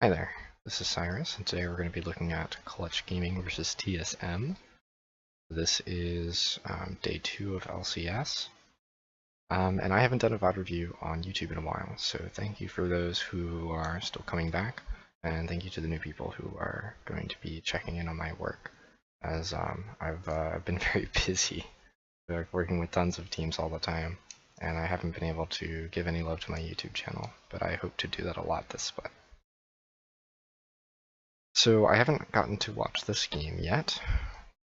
Hi there, this is Cyrus, and today we're going to be looking at Clutch Gaming versus TSM. This is day 2 of LCS, and I haven't done a VOD review on YouTube in a while, so thank you for those who are still coming back, and thank you to the new people who are going to be checking in on my work, as I've been very busy working with tons of teams all the time, and I haven't been able to give any love to my YouTube channel, but I hope to do that a lot this split. So I haven't gotten to watch this game yet,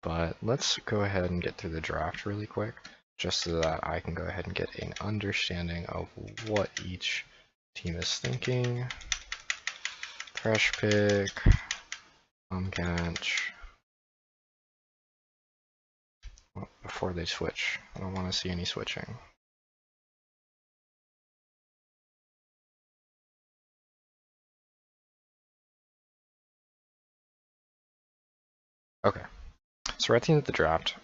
but let's go ahead and get through the draft really quick, just so that I can go ahead and get an understanding of what each team is thinking. Fresh pick, catch. Well, before they switch, I don't want to see any switching. Okay, so we're at the end of the draft.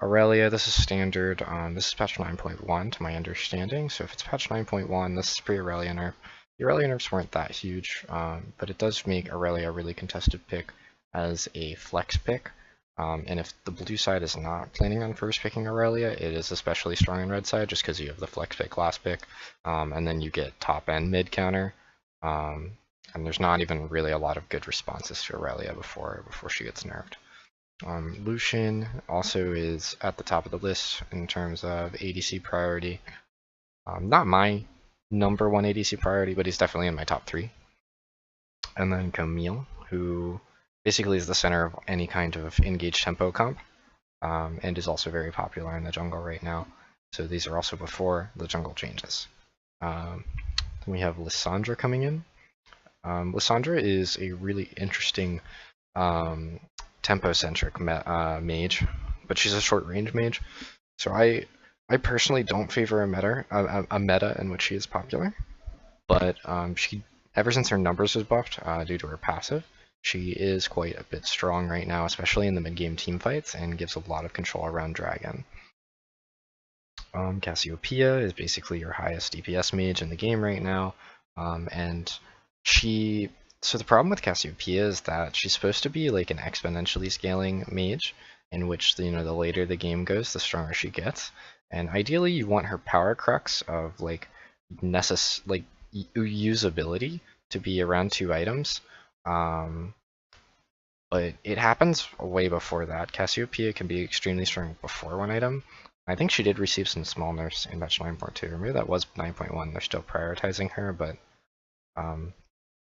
Aurelia, this is standard. This is patch 9.1 to my understanding, so if it's patch 9.1, this is pre-Aurelia nerf. The Aurelia nerfs weren't that huge, but it does make Aurelia a really contested pick as a flex pick. And if the blue side is not planning on first picking Aurelia, it is especially strong on red side just because you have the flex pick last pick, and then you get top and mid counter. And there's not even really a lot of good responses to Aurelia before she gets nerfed. Lucian also is at the top of the list in terms of ADC priority. Not my number 1 ADC priority, but he's definitely in my top 3. And then Camille, who basically is the center of any kind of engaged tempo comp, and is also very popular in the jungle right now. So these are also before the jungle changes. Then we have Lissandra coming in. Lissandra is a really interesting tempo-centric mage, but she's a short-range mage. So I personally don't favor a meta in which she is popular, but she, ever since her numbers was buffed due to her passive, she is quite a bit strong right now, especially in the mid-game team fights, and gives a lot of control around Dragon. Cassiopeia is basically your highest DPS mage in the game right now, and so the problem with Cassiopeia is that she's supposed to be like an exponentially scaling mage, in which the later the game goes, the stronger she gets. And ideally, you want her power crux of like usability to be around 2 items. But it happens way before that. Cassiopeia can be extremely strong before 1 item. I think she did receive some small nerfs in patch 9.2, or maybe that was 9.1. They're still prioritizing her, but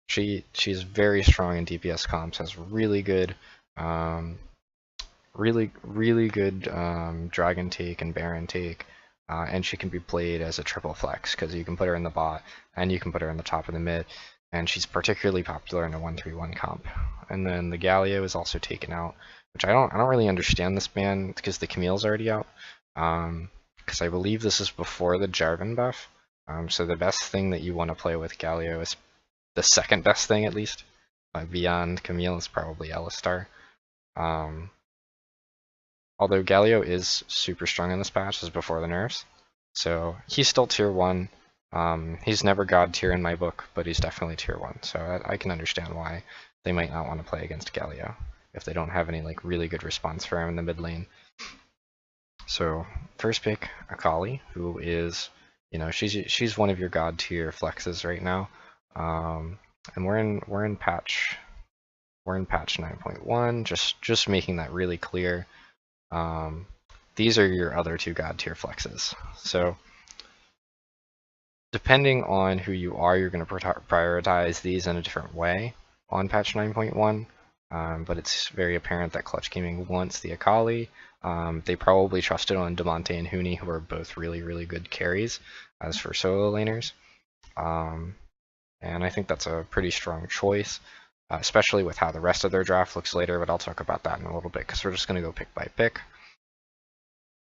she's very strong in DPS comps, has really good Dragon take and Baron take, and she can be played as a triple flex because you can put her in the bot and you can put her in the top of the mid, and she's particularly popular in a 1-3-1 comp. And then the Galio is also taken out, which I don't really understand this ban because the Camille's already out. Because I believe this is before the Jarvan buff. So the best thing that you want to play with Galio is the second best thing, at least, beyond Camille, is probably Alistar. Although Galio is super strong in this patch, this is before the nerfs, so he's still tier 1. He's never god tier in my book, but he's definitely tier 1, so I can understand why they might not want to play against Galio if they don't have any like really good response for him in the mid lane. So first pick, Akali, who is, she's one of your god tier flexes right now. And we're in patch 9.1, just making that really clear. These are your other 2 god tier flexes. So depending on who you are, you're going to prioritize these in a different way on patch 9.1. But it's very apparent that Clutch Gaming wants the Akali. They probably trusted on Damonte and Huni, who are both really good carries as for solo laners. And I think that's a pretty strong choice, especially with how the rest of their draft looks later, but I'll talk about that in a little bit because we're just going to go pick by pick.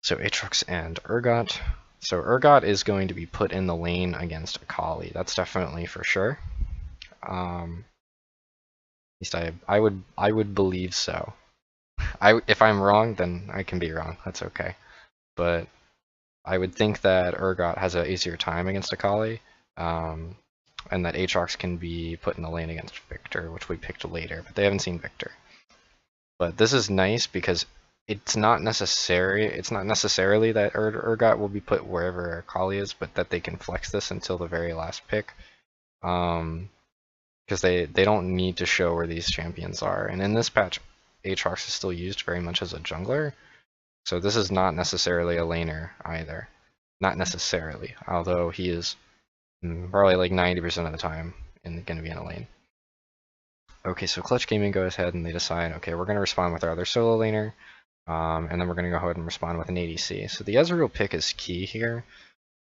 So Aatrox and Urgot. So Urgot is going to be put in the lane against Akali. That's definitely for sure. At least I would believe so. If I'm wrong, then I can be wrong. That's okay. But I would think that Urgot has an easier time against Akali. and that Aatrox can be put in the lane against Victor, which we picked later, but they haven't seen Victor. But this is nice because it's not necessarily that Urgot will be put wherever Akali is, but that they can flex this until the very last pick. Because they don't need to show where these champions are. And in this patch, Aatrox is still used very much as a jungler, so this is not necessarily a laner either. Not necessarily, although he is probably like 90% of the time going to be in a lane. Okay, so Clutch Gaming goes ahead and they decide, okay, we're going to respond with our other solo laner, and then we're going to go ahead and respond with an ADC. So the Ezreal pick is key here.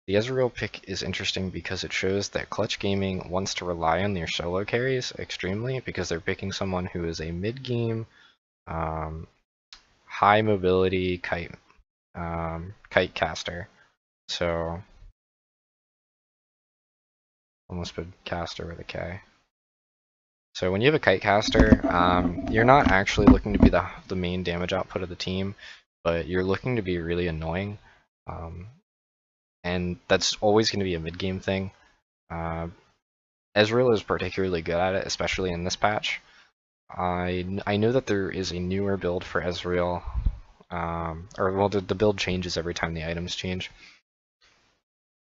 The Ezreal pick is interesting because it shows that Clutch Gaming wants to rely on their solo carries extremely, because they're picking someone who is a mid-game, high mobility kite caster. So almost put caster with a K. So when you have a kite caster, you're not actually looking to be the main damage output of the team, but you're looking to be really annoying. And that's always going to be a mid-game thing. Ezreal is particularly good at it, especially in this patch. I know that there is a newer build for Ezreal, the build changes every time the items change.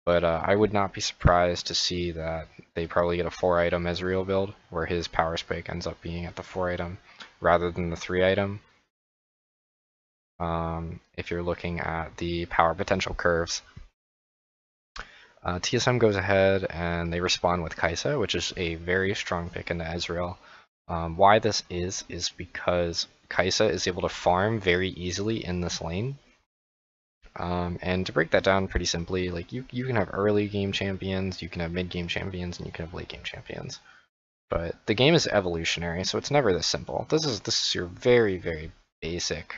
But I would not be surprised to see that they probably get a 4-item Ezreal build, where his power spike ends up being at the 4-item rather than the 3-item. If you're looking at the power potential curves. TSM goes ahead and they respond with Kai'Sa, which is a very strong pick into Ezreal. Why this is because Kai'Sa is able to farm very easily in this lane. And to break that down pretty simply, like you can have early game champions, you can have mid game champions, and you can have late game champions. But the game is evolutionary, so it's never this simple. This is your very, very basic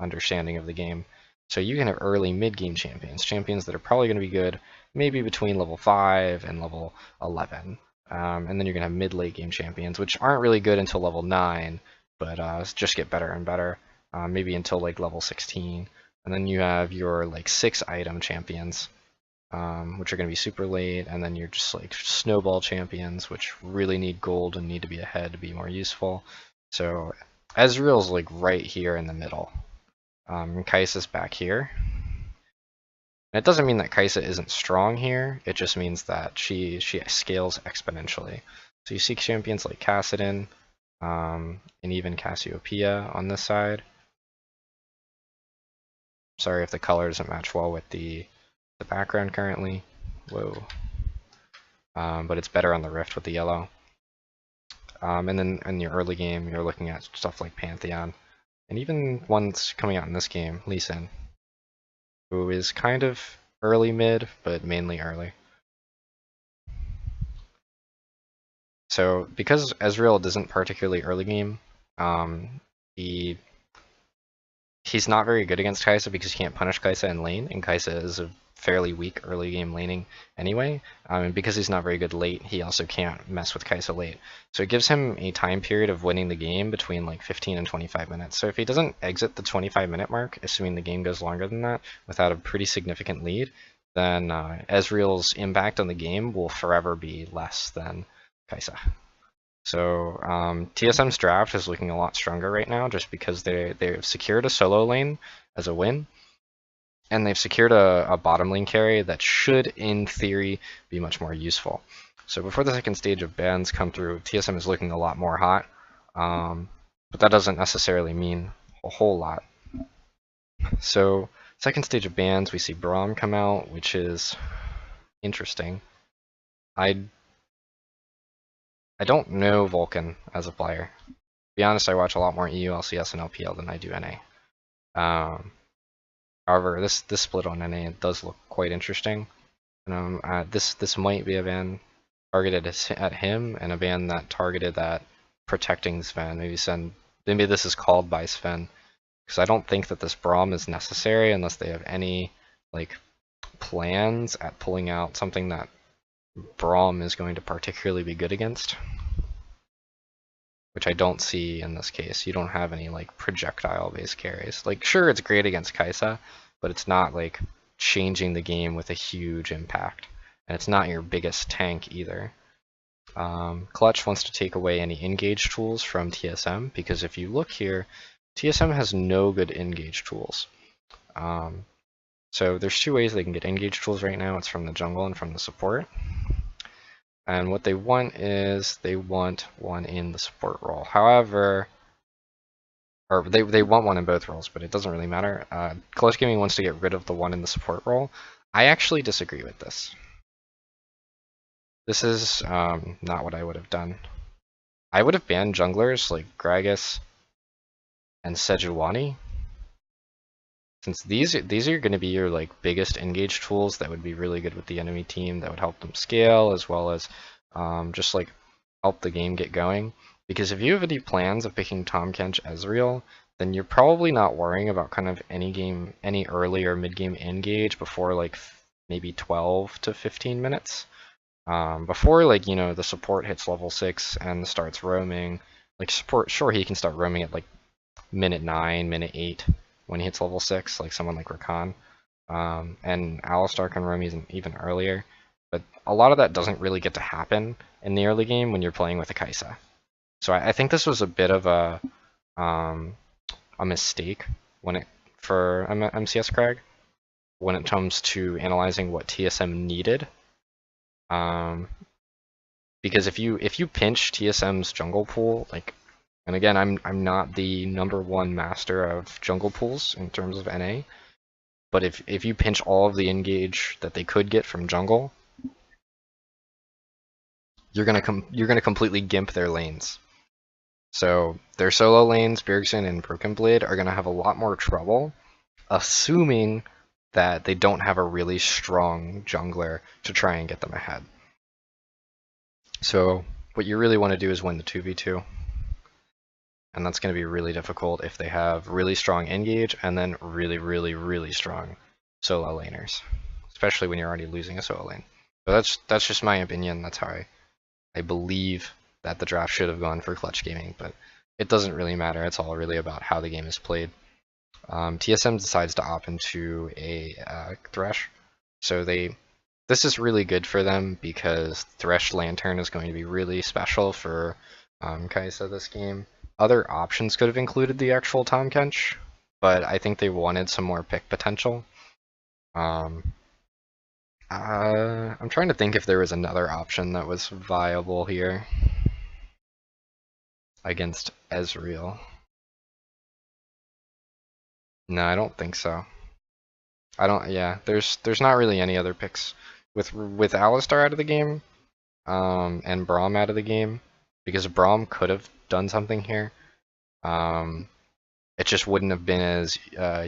understanding of the game. So you can have early mid-game champions that are probably going to be good maybe between level 5 and level 11. And then you're going to have mid-late game champions, which aren't really good until level 9, but just get better and better, maybe until like level 16. And then you have your like 6-item champions, which are going to be super late, and then you're just like snowball champions, which really need gold and need to be ahead to be more useful. So Ezreal's like right here in the middle. Kai'Sa's back here. And it doesn't mean that Kai'Sa isn't strong here, it just means that she scales exponentially. So you see champions like Kassadin, and even Cassiopeia on this side. Sorry if the color doesn't match well with the background currently. Whoa. But it's better on the Rift with the yellow. And then in your early game, you're looking at stuff like Pantheon. And even ones coming out in this game, Lee Sin, who is kind of early mid, but mainly early. So because Ezreal isn't particularly early game, he's not very good against Kai'Sa because he can't punish Kai'Sa in lane, and Kai'Sa is a fairly weak early game laning anyway. And because he's not very good late, he also can't mess with Kai'Sa late. So it gives him a time period of winning the game between like 15 and 25 minutes. So if he doesn't exit the 25-minute mark, assuming the game goes longer than that, without a pretty significant lead, then Ezreal's impact on the game will forever be less than Kai'Sa. So TSM's draft is looking a lot stronger right now just because they've secured a solo lane as a win. And they've secured a bottom lane carry that should, in theory, be much more useful. So before the second stage of bans come through, TSM is looking a lot more hot, but that doesn't necessarily mean a whole lot. So second stage of bans, we see Braum come out, which is interesting. I don't know Vulcan as a player. To be honest, I watch a lot more EU, LCS, and LPL than I do NA. However, this split on NA does look quite interesting. This might be a ban targeted at him, and a ban that targeted at protecting Sven. Maybe this is called by Sven, because I don't think that this Braum is necessary unless they have any like plans at pulling out something that Braum is going to particularly be good against, which I don't see in this case. You don't have any like projectile-based carries. Like, sure, it's great against Kai'Sa, but it's not like changing the game with a huge impact. and it's not your biggest tank either. Clutch wants to take away any engage tools from TSM, because if you look here, TSM has no good engage tools. So there's two ways they can get engage tools right now. It's from the jungle and from the support. And what they want is they want one in the support role. However, or they want one in both roles, but it doesn't really matter. Clutch Gaming wants to get rid of the one in the support role. I actually disagree with this. This is not what I would have done. I would have banned junglers like Gragas and Sejuani, since these are going to be your like biggest engage tools that would be really good with the enemy team, that would help them scale, as well as just like help the game get going. Because if you have any plans of picking Tahm Kench Ezreal, then you're probably not worrying about kind of any early or mid game engage before like maybe 12 to 15 minutes. Before, like, you know, the support hits level 6 and starts roaming. Like, support, sure, he can start roaming at like minute 9, minute 8 when he hits level 6, like someone like Rakan. And Alistar can roam even earlier. But a lot of that doesn't really get to happen in the early game when you're playing with a Kai'Sa. So I think this was a bit of a mistake for MCS Crag when it comes to analyzing what TSM needed. Because if you pinch TSM's jungle pool, like, and again, I'm not the #1 master of jungle pools in terms of NA, but if you pinch all of the engage that they could get from jungle, you're gonna completely gimp their lanes. So their solo lanes, Bjergsen and Broken Blade, are gonna have a lot more trouble, assuming that they don't have a really strong jungler to try and get them ahead. So what you really want to do is win the 2v2. And that's going to be really difficult if they have really strong engage and then really, really, really strong solo laners. Especially when you're already losing a solo lane. So that's just my opinion. That's how I believe that the draft should have gone for Clutch Gaming. But it doesn't really matter. It's all really about how the game is played. TSM decides to opt into a Thresh. So this is really good for them because Thresh Lantern is going to be really special for Kai'Sa this game. Other options could have included the actual Tahm Kench, but I think they wanted some more pick potential. I'm trying to think if there was another option that was viable here against Ezreal. No, I don't think so. Yeah, there's not really any other picks. With Alistar out of the game, and Braum out of the game, because Braum could have done something here. It just wouldn't have been as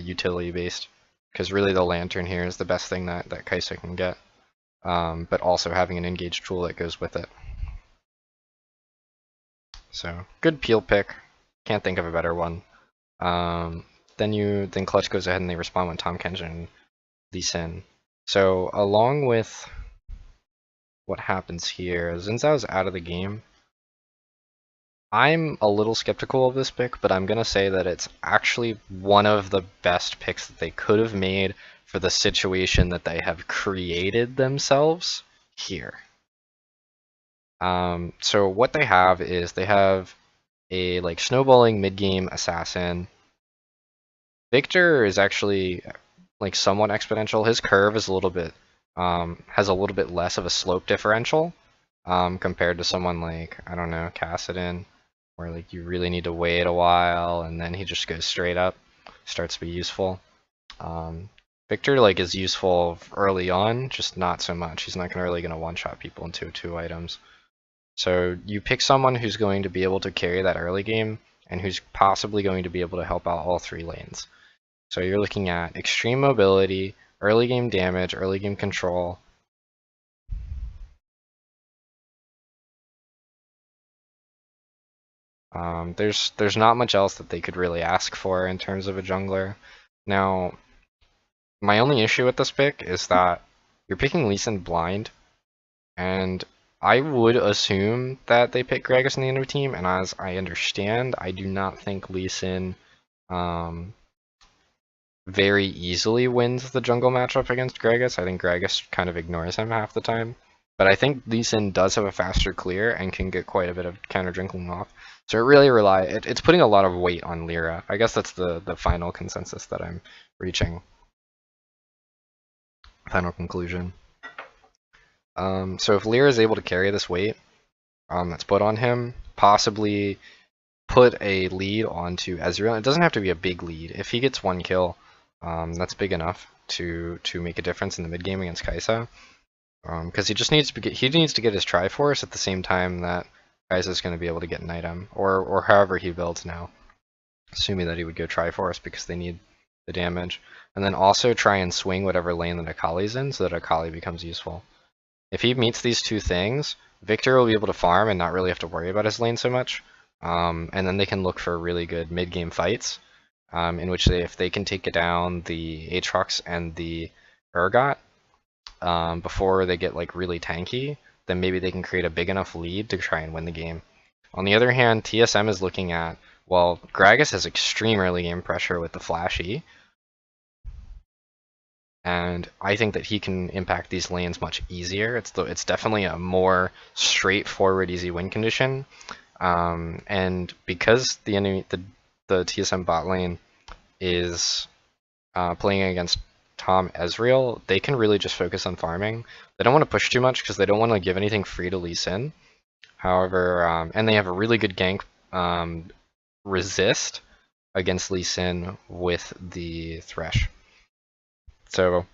utility based, because really the Lantern here is the best thing that Kai'Sa can get, but also having an engage tool that goes with it. So good peel pick, can't think of a better one. Then Clutch goes ahead and they respond with Tahm Kench and Lee Sin. So along with what happens here, Xin Zhao's out of the game. I'm a little skeptical of this pick, but I'm going to say that it's actually one of the best picks that they could have made for the situation that they have created themselves here. So what they have is they have a like snowballing mid-game assassin. Victor is actually like somewhat exponential. His curve is a little bit has a little bit less of a slope differential compared to someone like, I don't know, Kassadin, where like you really need to wait a while and then he just goes straight up, starts to be useful. Victor like is useful early on, just not so much. He's not really gonna one-shot people into 2 items. So you pick someone who's going to be able to carry that early game and who's possibly going to be able to help out all 3 lanes. So you're looking at extreme mobility, early game damage, early game control. There's not much else that they could really ask for in terms of a jungler. Now, my only issue with this pick is that you're picking Lee Sin blind, and I would assume that they pick Gragas in the enemy team, and as I understand, I do not think Lee Sin very easily wins the jungle matchup against Gragas. I think Gragas kind of ignores him half the time. But I think Lee Sin does have a faster clear and can get quite a bit of counter jungling off. So it really it's putting a lot of weight on Lyra. I guess that's the final consensus that I'm reaching. Final conclusion. So if Lyra is able to carry this weight that's put on him, possibly put a lead onto Ezreal. It doesn't have to be a big lead. If he gets 1 kill, that's big enough to make a difference in the mid game against Kai'Sa. Because he just needs to get his Triforce at the same time that Kai'Sa is going to be able to get an item, or however he builds now. Assuming that he would go Triforce because they need the damage, and then also try and swing whatever lane that Akali's in so that Akali becomes useful. If he meets these two things, Victor will be able to farm and not really have to worry about his lane so much. And then they can look for really good mid-game fights, in which if they can take down the Aatrox and the Urgot before they get like really tanky, then maybe they can create a big enough lead to try and win the game. On the other hand, TSM is looking at, well, Gragas has extreme early game pressure with the Flash E, and I think that he can impact these lanes much easier. It's definitely a more straightforward, easy win condition. And because the TSM bot lane is playing against Tom Ezreal, they can really just focus on farming. They don't want to push too much because they don't want to give anything free to Lee Sin. However, and they have a really good gank resist against Lee Sin with the Thresh. So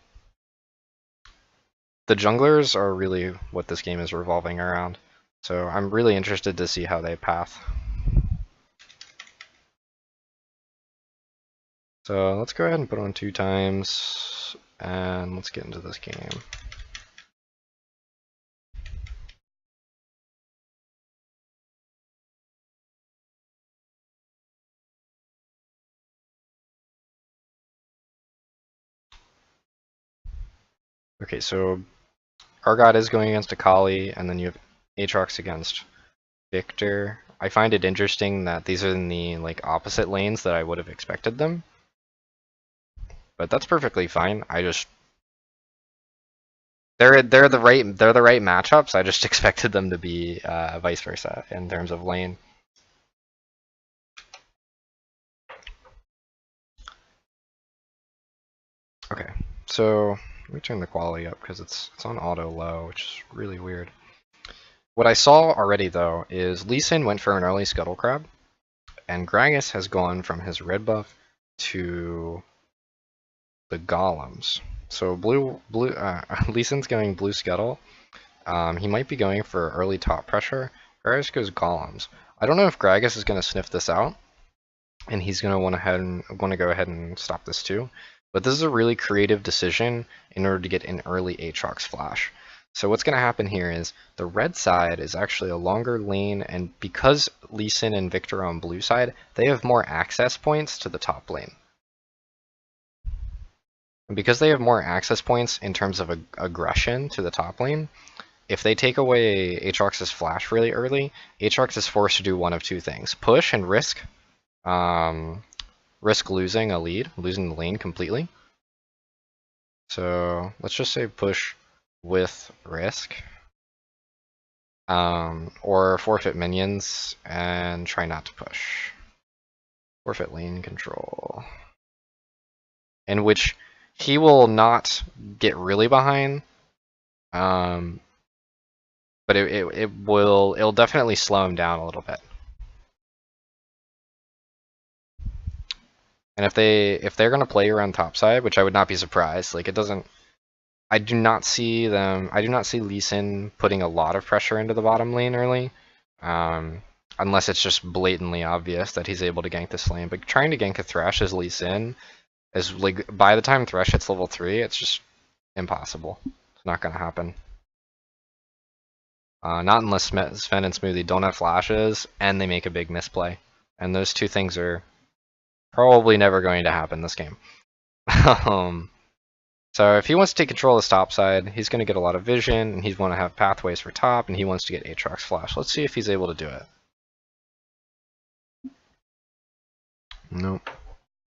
the junglers are really what this game is revolving around. So I'm really interested to see how they path. So let's go ahead and put on 2 times, and let's get into this game. Okay, so Urgot is going against Akali, and then you have Aatrox against Victor. I find it interesting that these are in the opposite lanes that I would have expected them. But that's perfectly fine. They're the right matchups. I just expected them to be vice versa in terms of lane. Okay, so let me turn the quality up because it's on auto low, which is really weird. What I saw already though is Lee Sin went for an early Scuttle Crab, and Gragas has gone from his red buff to the golems. So Lee Sin's going blue Scuttle. He might be going for early top pressure. Gragas goes golems. I don't know if Gragas is going to sniff this out, and he's going to want to go ahead and stop this too. But this is a really creative decision in order to get an early Aatrox flash. So what's going to happen here is the red side is actually a longer lane, and because Lee Sin and Victor are on blue side, they have more access points to the top lane. And because they have more access points in terms of aggression to the top lane, if they take away Aatrox's flash really early, Aatrox is forced to do one of 2 things: push and risk losing a lead, losing the lane completely. So let's just say push with risk, or forfeit minions and try not to push. Forfeit lane control, in which he will not get really behind, but it'll definitely slow him down a little bit. And if they're gonna play around topside, which I would not be surprised, I do not see Lee Sin putting a lot of pressure into the bottom lane early, unless it's just blatantly obvious that he's able to gank this lane. But trying to gank a Thresh as Lee Sin is by the time Thresh hits level 3, it's just impossible. It's not gonna happen. Not unless Sven and Smoothie don't have flashes and they make a big misplay, and those 2 things are probably never going to happen this game. So if he wants to take control of this top side, he's going to get a lot of vision, and he's going to have pathways for top, and he wants to get Aatrox flash. Let's see if he's able to do it. Nope.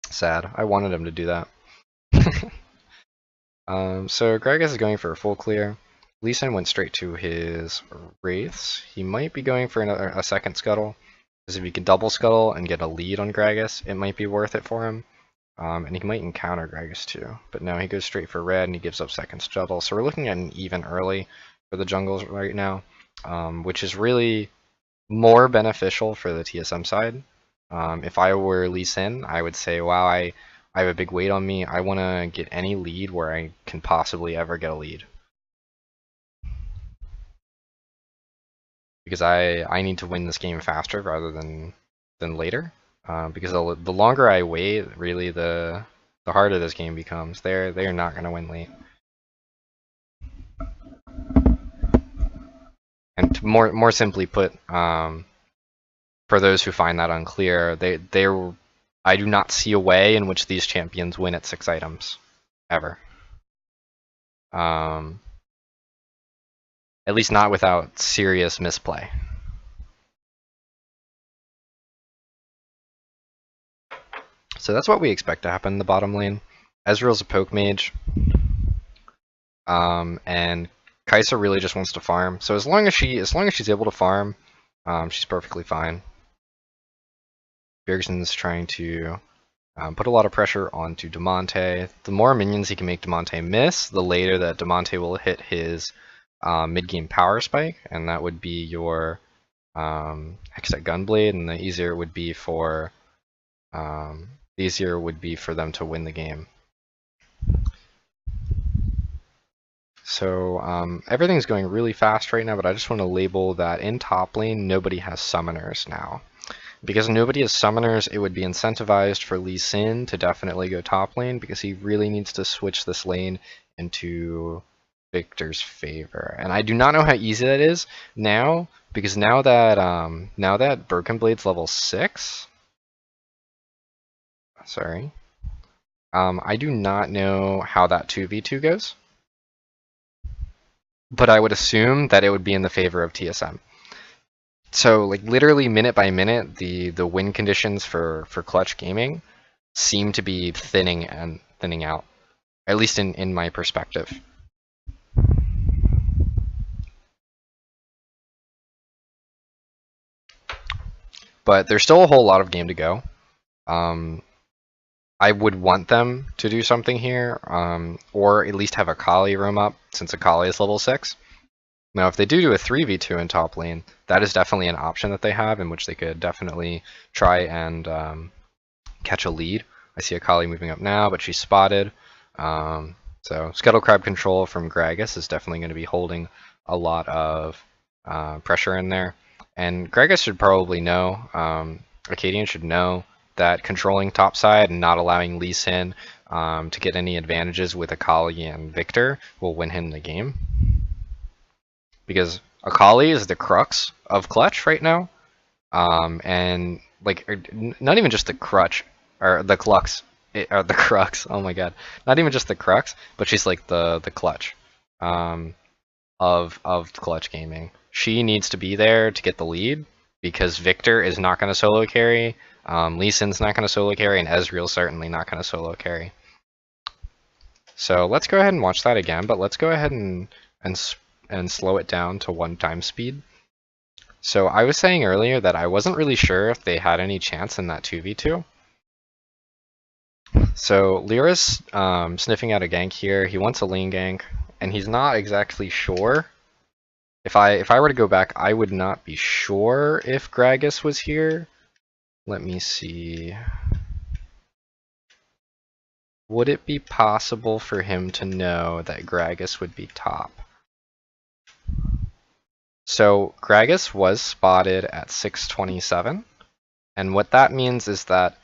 Sad. I wanted him to do that. So Gragas is going for a full clear. Lee Sin went straight to his Wraiths. He might be going for a second Scuttle, because if he can double Scuttle and get a lead on Gragas, it might be worth it for him. And he might encounter Gragas too. But no, he goes straight for red and he gives up second Scuttle. So we're looking at an even early for the jungles right now, which is really more beneficial for the TSM side. If I were Lee Sin, I would say, wow, I have a big weight on me. I want to get any lead where I can possibly ever get a lead. Because I need to win this game faster rather than later. Because the longer I wait, really the harder this game becomes. They're not going to win late. And to more simply put, for those who find that unclear, I do not see a way in which these champions win at 6 items, ever. At least not without serious misplay. So that's what we expect to happen in the bottom lane. Ezreal's a poke mage, and Kai'Sa really just wants to farm. So as long as she's able to farm, she's perfectly fine. Bjergsen's trying to put a lot of pressure onto Damonte. The more minions he can make Damonte miss, the later that Damonte will hit his mid-game power spike, and that would be your Hextech Gunblade, and the easier it would be for them to win the game. So everything's going really fast right now, but I just want to label that in top lane, nobody has summoners now. Because nobody has summoners, it would be incentivized for Lee Sin to definitely go top lane, because he really needs to switch this lane into Victor's favor. And I do not know how easy that is now, because now that Broken Blade's level 6, sorry, I do not know how that 2v2 goes. But I would assume that it would be in the favor of TSM. So, like, literally minute by minute, the win conditions for clutch gaming seem to be thinning out, at least in my perspective. But there's still a whole lot of game to go. I would want them to do something here, or at least have Akali roam up, since Akali is level 6. Now, if they do a 3v2 in top lane, that is definitely an option that they have, in which they could definitely try and catch a lead. I see Akali moving up now, but she's spotted. So Scuttle Crab control from Gragas is definitely going to be holding a lot of pressure in there. And Gragas should probably know, Arcadian should know, that controlling topside and not allowing Lee Sin to get any advantages with Akali and Victor will win him the game. Because Akali is the crux of clutch right now, and like not even just the crutch or the crux, or the crux. Oh my god, not even just the crux, but she's like the clutch of clutch gaming. She needs to be there to get the lead, because Victor is not going to solo carry, Lee Sin's not going to solo carry, and Ezreal's certainly not going to solo carry. So let's go ahead and watch that again, but let's go ahead and slow it down to 1x speed. So I was saying earlier that I wasn't really sure if they had any chance in that 2v2. So Lyra's sniffing out a gank here. He wants a lane gank, and he's not exactly sure. If I were to go back, I would not be sure if Gragas was here. Let me see. Would it be possible for him to know that Gragas would be top? So Gragas was spotted at 627, and what that means is that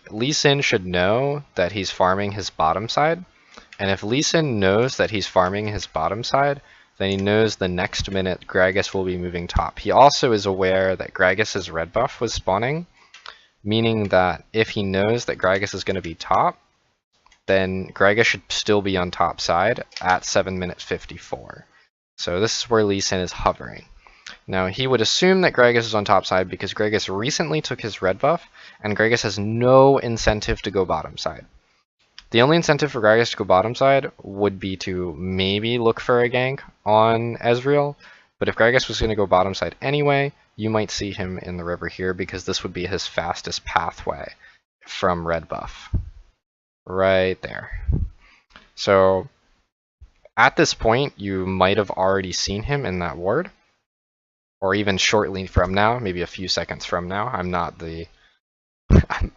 Lee Sin should know that he's farming his bottom side, and if Lee Sin knows that he's farming his bottom side, then he knows the next minute Gragas will be moving top. He also is aware that Gragas' red buff was spawning, meaning that if he knows that Gragas is going to be top, then Gragas should still be on top side at 7 minutes 54. So this is where Lee Sin is hovering. Now he would assume that Gragas is on top side because Gragas recently took his red buff, and Gragas has no incentive to go bottom side. The only incentive for Gragas to go bottom side would be to maybe look for a gank on Ezreal, but if Gragas was going to go bottom side anyway, you might see him in the river here because this would be his fastest pathway from red buff. Right there. So at this point, you might have already seen him in that ward, or even shortly from now, maybe a few seconds from now. I'm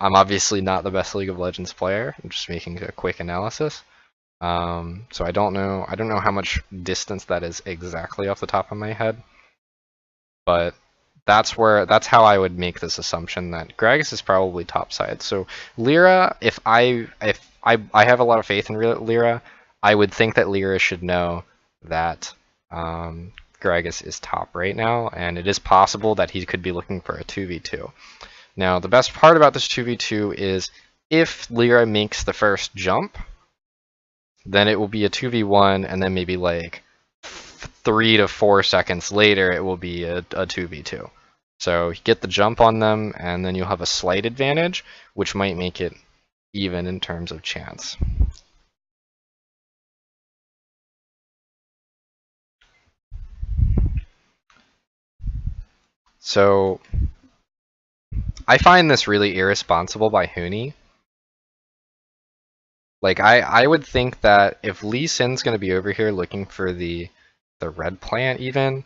obviously not the best League of Legends player. I'm just making a quick analysis. So I don't know how much distance that is exactly off the top of my head, but that's how I would make this assumption that Gragas is probably topside. So Lyra, if I have a lot of faith in Lyra, I would think that Lyra should know that Gragas is top right now, and it is possible that he could be looking for a 2v2. Now, the best part about this 2v2 is if Lyra makes the first jump, then it will be a 2v1, and then maybe like 3 to 4 seconds later, it will be a 2v2. So you get the jump on them, and then you'll have a slight advantage, which might make it even in terms of chance. So I find this really irresponsible by Huni. Like I would think that if Lee Sin's gonna be over here looking for the red plant even,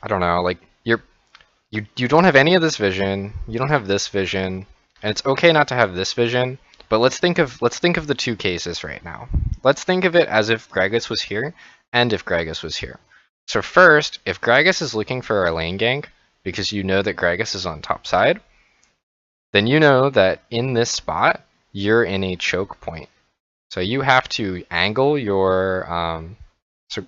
I don't know, like you don't have any of this vision, you don't have this vision, and it's okay not to have this vision, but let's think of the two cases right now. Let's think of it as if Gragas was here and if Gragas was here. So first, if Gragas is looking for a lane gank because you know that Gragas is on top side, then you know that in this spot you're in a choke point. So you have to angle your so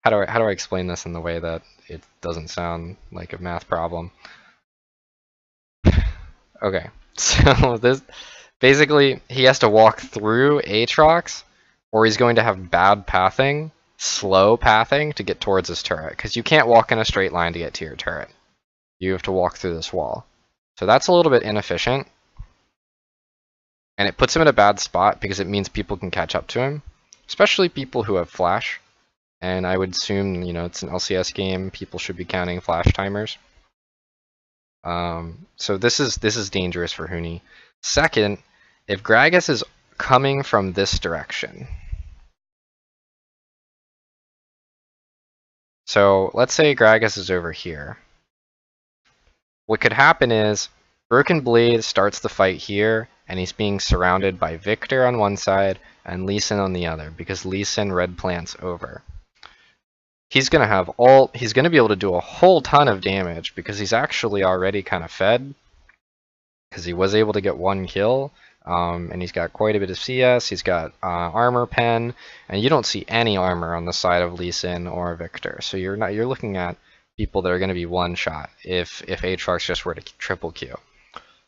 how do I explain this in the way that it doesn't sound like a math problem? Okay, so this basically he has to walk through Aatrox, or he's going to have bad pathing, slow pathing to get towards his turret, because you can't walk in a straight line to get to your turret. You have to walk through this wall. So that's a little bit inefficient, and it puts him in a bad spot because it means people can catch up to him, especially people who have flash. And I would assume, you know, it's an LCS game, people should be counting flash timers. So this is dangerous for Huni. Second, if Gragas is coming from this direction, so let's say Gragas is over here. What could happen is Broken Blade starts the fight here, and he's being surrounded by Victor on one side and Lee Sin on the other, because Lee Sin red plants over. He's going to have he's going to be able to do a whole ton of damage because he's actually already kind of fed, because he was able to get 1 kill, and he's got quite a bit of CS, he's got armor pen, and you don't see any armor on the side of Lee Sin or Victor, so you're looking at people that are going to be one shot if Aatrox just were to triple Q.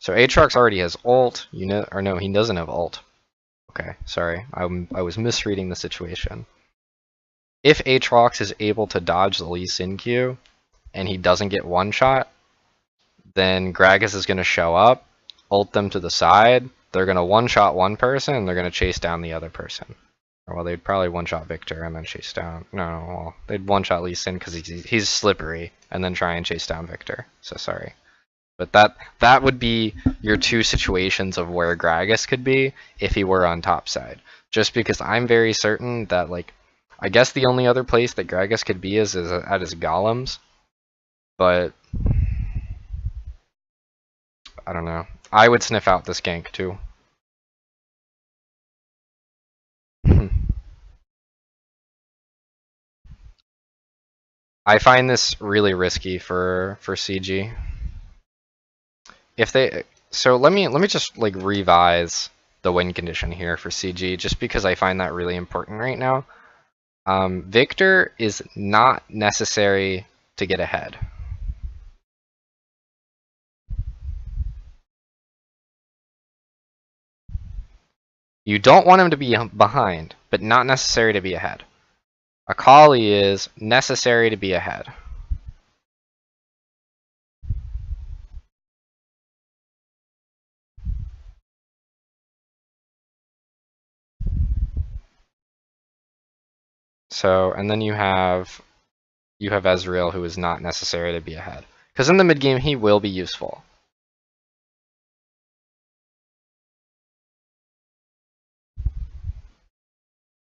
So Aatrox already has ult, you know, or no, he doesn't have ult. Okay, sorry, I was misreading the situation. If Aatrox is able to dodge the Lee Sin Q and he doesn't get one shot, then Gragas is going to show up, ult them to the side, they're going to one-shot one person, and they're going to chase down the other person. Or, well, they'd probably one-shot Victor and then chase down... No, well, they'd one-shot Lee Sin because he's slippery, and then try and chase down Victor. So sorry. But that would be your two situations of where Gragas could be if he were on top side. Just because I'm very certain that, like, I guess the only other place that Gragas could be is at his golems, but I don't know. I would sniff out this gank too. I find this really risky for CG. So let me just like revise the win condition here for CG, just because I find that really important right now. Victor is not necessary to get ahead. You don't want him to be behind, but not necessary to be ahead. Akali is necessary to be ahead. So, and then you have Ezreal, who is not necessary to be ahead. Because in the mid game, he will be useful.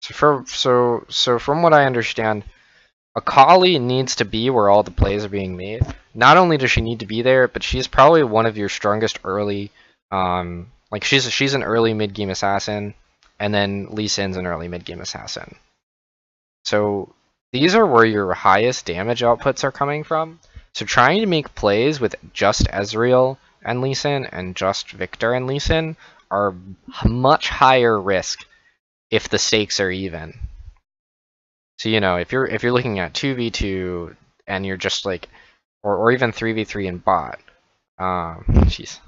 So from what I understand, Akali needs to be where all the plays are being made. Not only does she need to be there, but she's probably one of your strongest early, like she's an early mid game assassin, and then Lee Sin's an early mid game assassin. So these are where your highest damage outputs are coming from. So trying to make plays with just Ezreal and Lee Sin and just Victor and Lee Sin are much higher risk if the stakes are even. So if you're looking at 2v2 and you're just like, or even 3v3 in bot, jeez,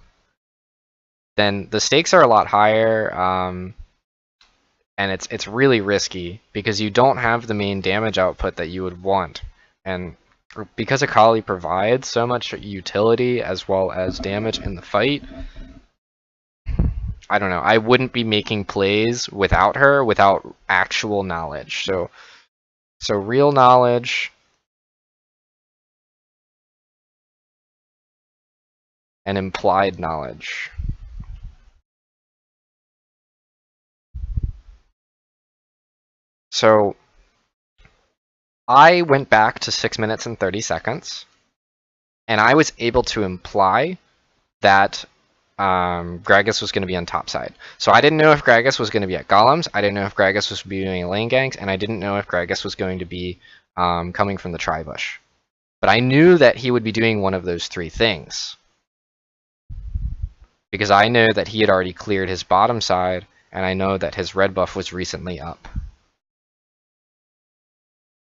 then the stakes are a lot higher, and it's really risky because you don't have the main damage output that you would want, and because Akali provides so much utility as well as damage in the fight, I don't know, I wouldn't be making plays without her without actual knowledge. So real knowledge and implied knowledge. So I went back to 6 minutes and 30 seconds, and I was able to imply that Gragas was going to be on top side. So I didn't know if Gragas was going to be at Golems, I didn't know if Gragas was doing lane ganks, and I didn't know if Gragas was going to be coming from the tri-bush. But I knew that he would be doing one of those three things, because I know that he had already cleared his bottom side, and I know that his red buff was recently up.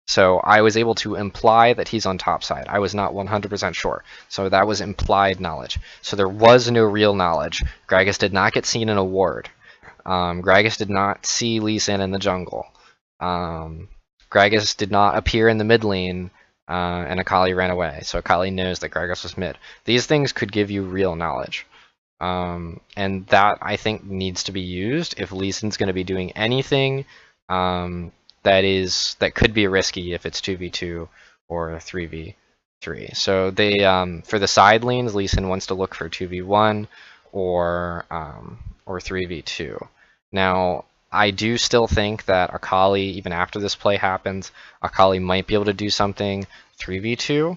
So I was able to imply that he's on top side. I was not 100% sure. So that was implied knowledge. So there was no real knowledge. Gragas did not get seen in a ward. Gragas did not see Lee Sin in the jungle. Gragas did not appear in the mid lane, and Akali ran away. So Akali knows that Gragas was mid. These things could give you real knowledge. And that, I think, needs to be used if Lee Sin's going to be doing anything that could be risky if it's 2v2 or 3v3. So they for the side lanes, Lee Sin wants to look for 2v1 or 3v2. Now, I do still think that Akali, even after this play happens, Akali might be able to do something 3v2.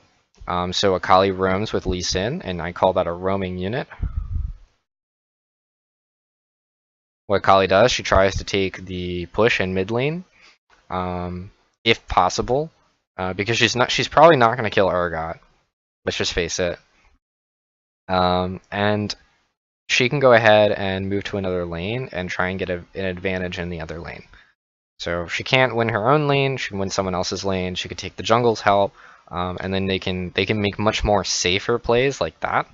So Akali roams with Lee Sin, and I call that a roaming unit. What Akali does, she tries to take the push in mid lane, if possible, because she's probably not going to kill Urgot. Let's just face it. And she can go ahead and move to another lane and try and get an advantage in the other lane. So if she can't win her own lane, she can win someone else's lane. She could take the jungle's help, and then they can make much more safer plays like that.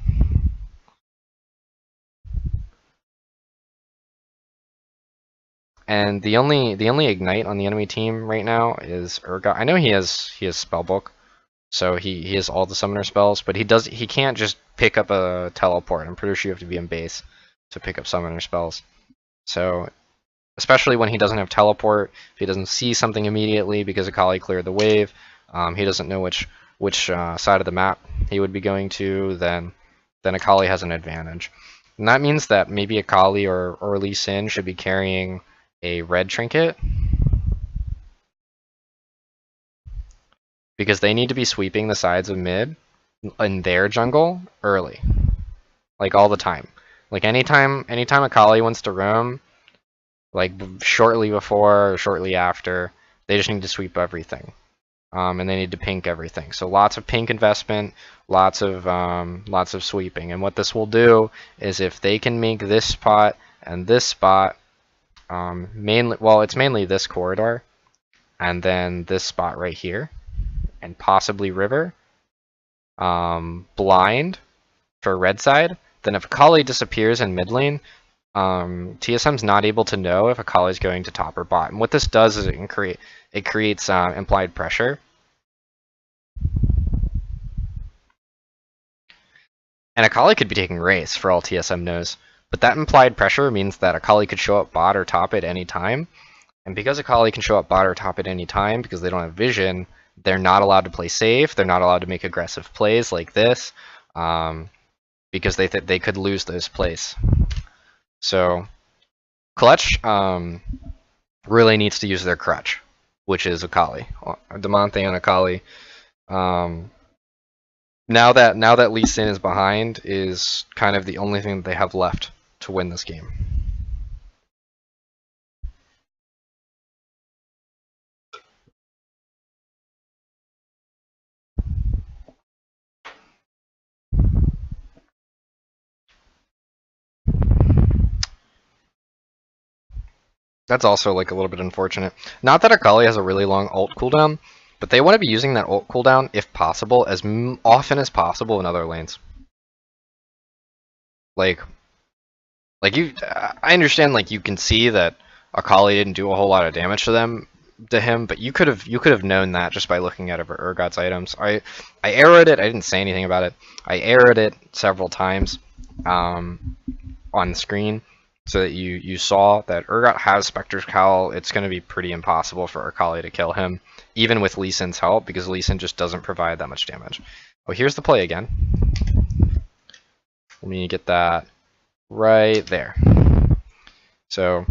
And the only ignite on the enemy team right now is Urgot. I know he has spellbook, so he has all the summoner spells, but he can't just pick up a teleport. I'm pretty sure you have to be in base to pick up summoner spells. So especially when he doesn't have teleport, if he doesn't see something immediately because Akali cleared the wave, he doesn't know which side of the map he would be going to, then Akali has an advantage. And that means that maybe Akali or Lee Sin should be carrying a red trinket, because they need to be sweeping the sides of mid in their jungle early, like all the time. Like anytime Akali wants to roam, like shortly before or shortly after, they just need to sweep everything, and they need to pink everything. So lots of pink investment, lots of sweeping. And what this will do is if they can make this spot and this spot, it's mainly this corridor, and then this spot right here, and possibly river, blind for red side, then if Akali disappears in mid lane, TSM's not able to know if Akali's going to top or bot. And what this does is it creates implied pressure. And Akali could be taking race for all TSM knows. But that implied pressure means that Akali could show up bot or top at any time. And because Akali can show up bot or top at any time, because they don't have vision, they're not allowed to play safe. They're not allowed to make aggressive plays like this, because they could lose those plays. So Clutch really needs to use their crutch, which is Akali, Damonte and Akali. Now that Lee Sin is behind, is kind of the only thing that they have left to win this game. That's also like a little bit unfortunate. Not that Akali has a really long ult cooldown, but they want to be using that ult cooldown, if possible, as often as possible in other lanes. Like you, I understand. Like you can see that Akali didn't do a whole lot of damage to him, but you could have known that just by looking at Urgot's items. I arrowed it. I didn't say anything about it. I arrowed it several times on the screen, so that you saw that Urgot has Spectre's Cowl. It's going to be pretty impossible for Akali to kill him, even with Lee Sin's help, because Lee Sin just doesn't provide that much damage. Oh, here's the play again. Let me get that right there. So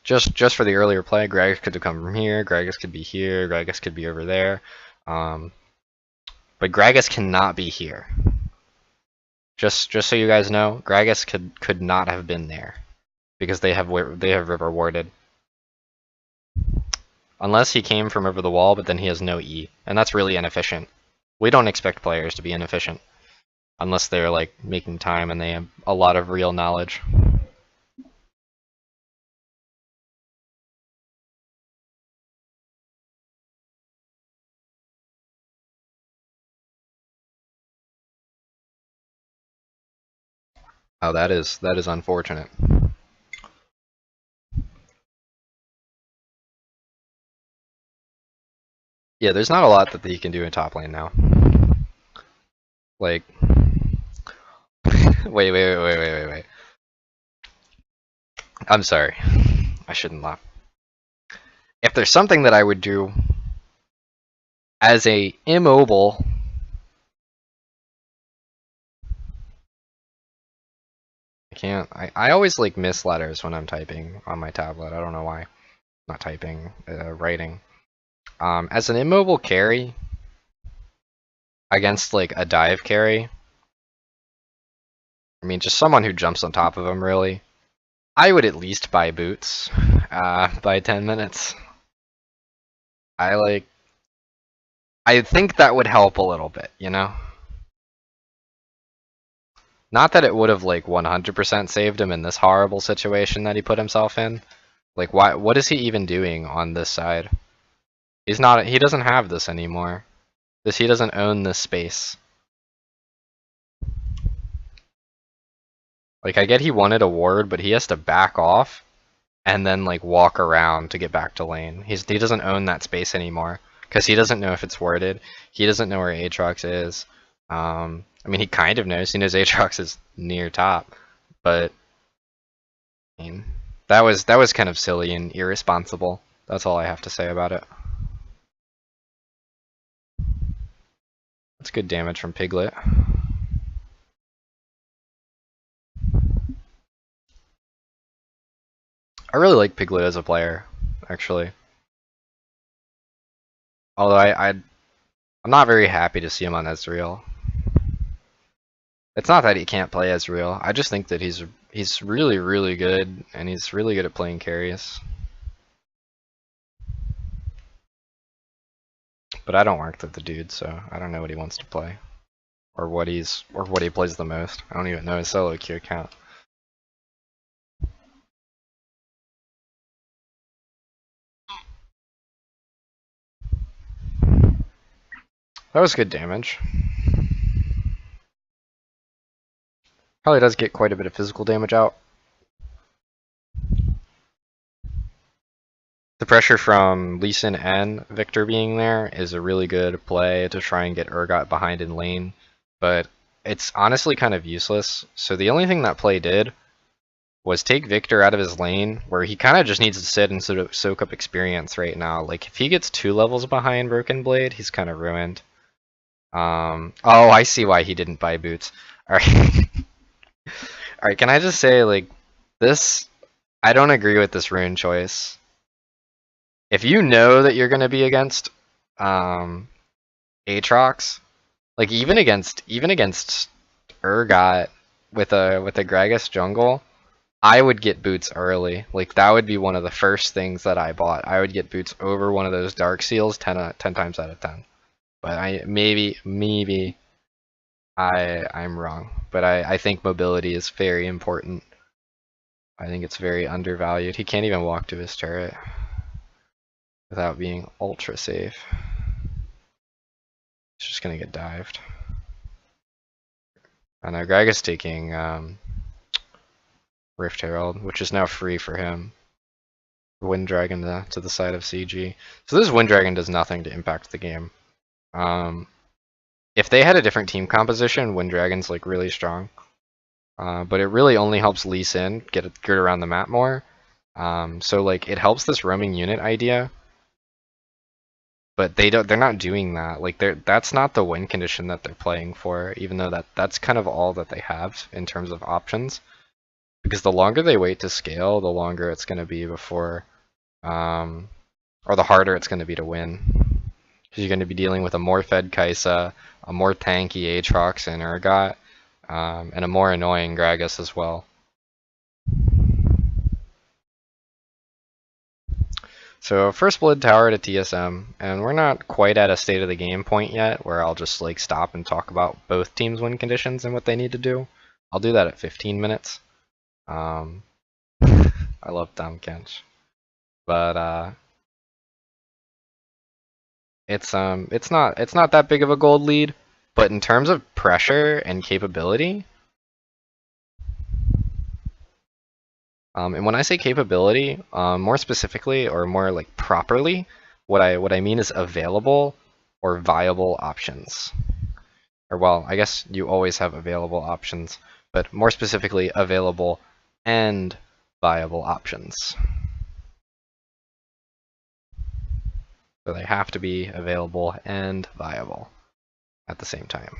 just for the earlier play, Gragas could have come from here, Gragas could be here, Gragas could be over there. But Gragas cannot be here. Just so you guys know, Gragas could not have been there, because they have river warded. Unless he came from over the wall, but then he has no E, and that's really inefficient. We don't expect players to be inefficient unless they're like making time and they have a lot of real knowledge. Oh, that is unfortunate. Yeah, there's not a lot that he can do in top lane now. Like, wait. I'm sorry. I shouldn't laugh. If there's something that I would do as a immobile, I always like miss letters when I'm typing on my tablet. I don't know why. Not typing, writing. As an immobile carry against like a dive carry, I mean just someone who jumps on top of him really, I would at least buy boots by 10 minutes. I think that would help a little bit, you know? Not that it would have like 100% saved him in this horrible situation that he put himself in. Like what is he even doing on this side? He doesn't have this anymore. He doesn't own this space. Like I get he wanted a ward, but he has to back off and then like walk around to get back to lane. He doesn't own that space anymore because he doesn't know if it's warded. He doesn't know where Aatrox is. I mean, he kind of knows. He knows Aatrox is near top, but I mean, that was kind of silly and irresponsible. That's all I have to say about it. That's good damage from Piglet. I really like Piglet as a player, actually. Although I'm not very happy to see him on Ezreal. It's not that he can't play Ezreal. I just think that he's really good, and he's really good at playing carries. But I don't work with the dude, so I don't know what he wants to play, or what he plays the most. I don't even know his solo queue account. That was good damage. Probably does get quite a bit of physical damage out. The pressure from Lee Sin and Victor being there is a really good play to try and get Urgot behind in lane, but it's honestly kind of useless. So the only thing that play did was take Victor out of his lane, where he kind of just needs to sit and sort of soak up experience right now. Like, if he gets 2 levels behind Broken Blade, he's kind of ruined. Oh, I see why he didn't buy boots. Alright. Alright, can I just say, like, this... I don't agree with this rune choice. If you know that you're going to be against Aatrox, like, even against Urgot with a Gragas jungle, I would get boots early. Like, that would be one of the first things that I bought. I would get boots over one of those Dark Seals 10 times out of 10. But maybe I'm wrong. But I think mobility is very important. I think it's very undervalued. He can't even walk to his turret without being ultra safe. He's just gonna get dived. I know Gragas taking Rift Herald, which is now free for him. Wind Dragon to the side of CG. So this Wind Dragon does nothing to impact the game. If they had a different team composition, Wind Dragon's like really strong. But it really only helps Lee Sin get around the map more. So like it helps this roaming unit idea. But they're not doing that. Like that's not the win condition that they're playing for, even though that's kind of all that they have in terms of options. Because the longer they wait to scale, the longer it's gonna be before or the harder it's gonna be to win. Because you're gonna be dealing with a more fed Kai'Sa, a more tanky Aatrox and Urgot, and a more annoying Gragas as well. So first blood tower to TSM, and we're not quite at a state of the game point yet where I'll just like stop and talk about both teams' win conditions and what they need to do. I'll do that at 15 minutes. I love Dom Kench, but it's not that big of a gold lead. But in terms of pressure and capability, and when I say capability, more specifically or more like properly, what I mean is available or viable options. Or well, I guess you always have available options, but more specifically available and viable options. So they have to be available and viable at the same time.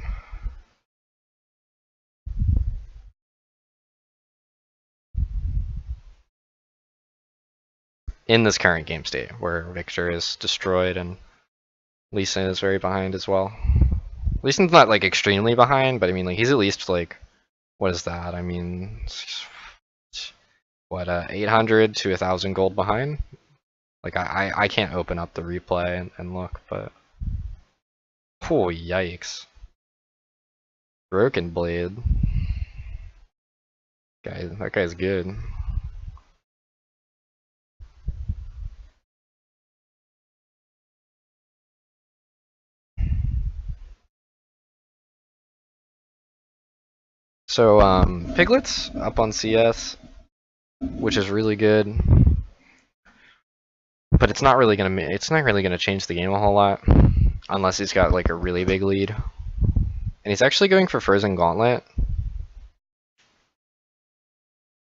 In this current game state, where Victor is destroyed and Lee Sin is very behind as well. Lee Sin's not like extremely behind, but I mean like he's at least like, what is that? I mean, what 800 to 1,000 gold behind. Like I can't open up the replay and look, but oh yikes! Broken Blade. That guy's good. So Piglet's up on CS, which is really good, but it's not really gonna change the game a whole lot unless he's got like a really big lead. And he's actually going for Frozen Gauntlet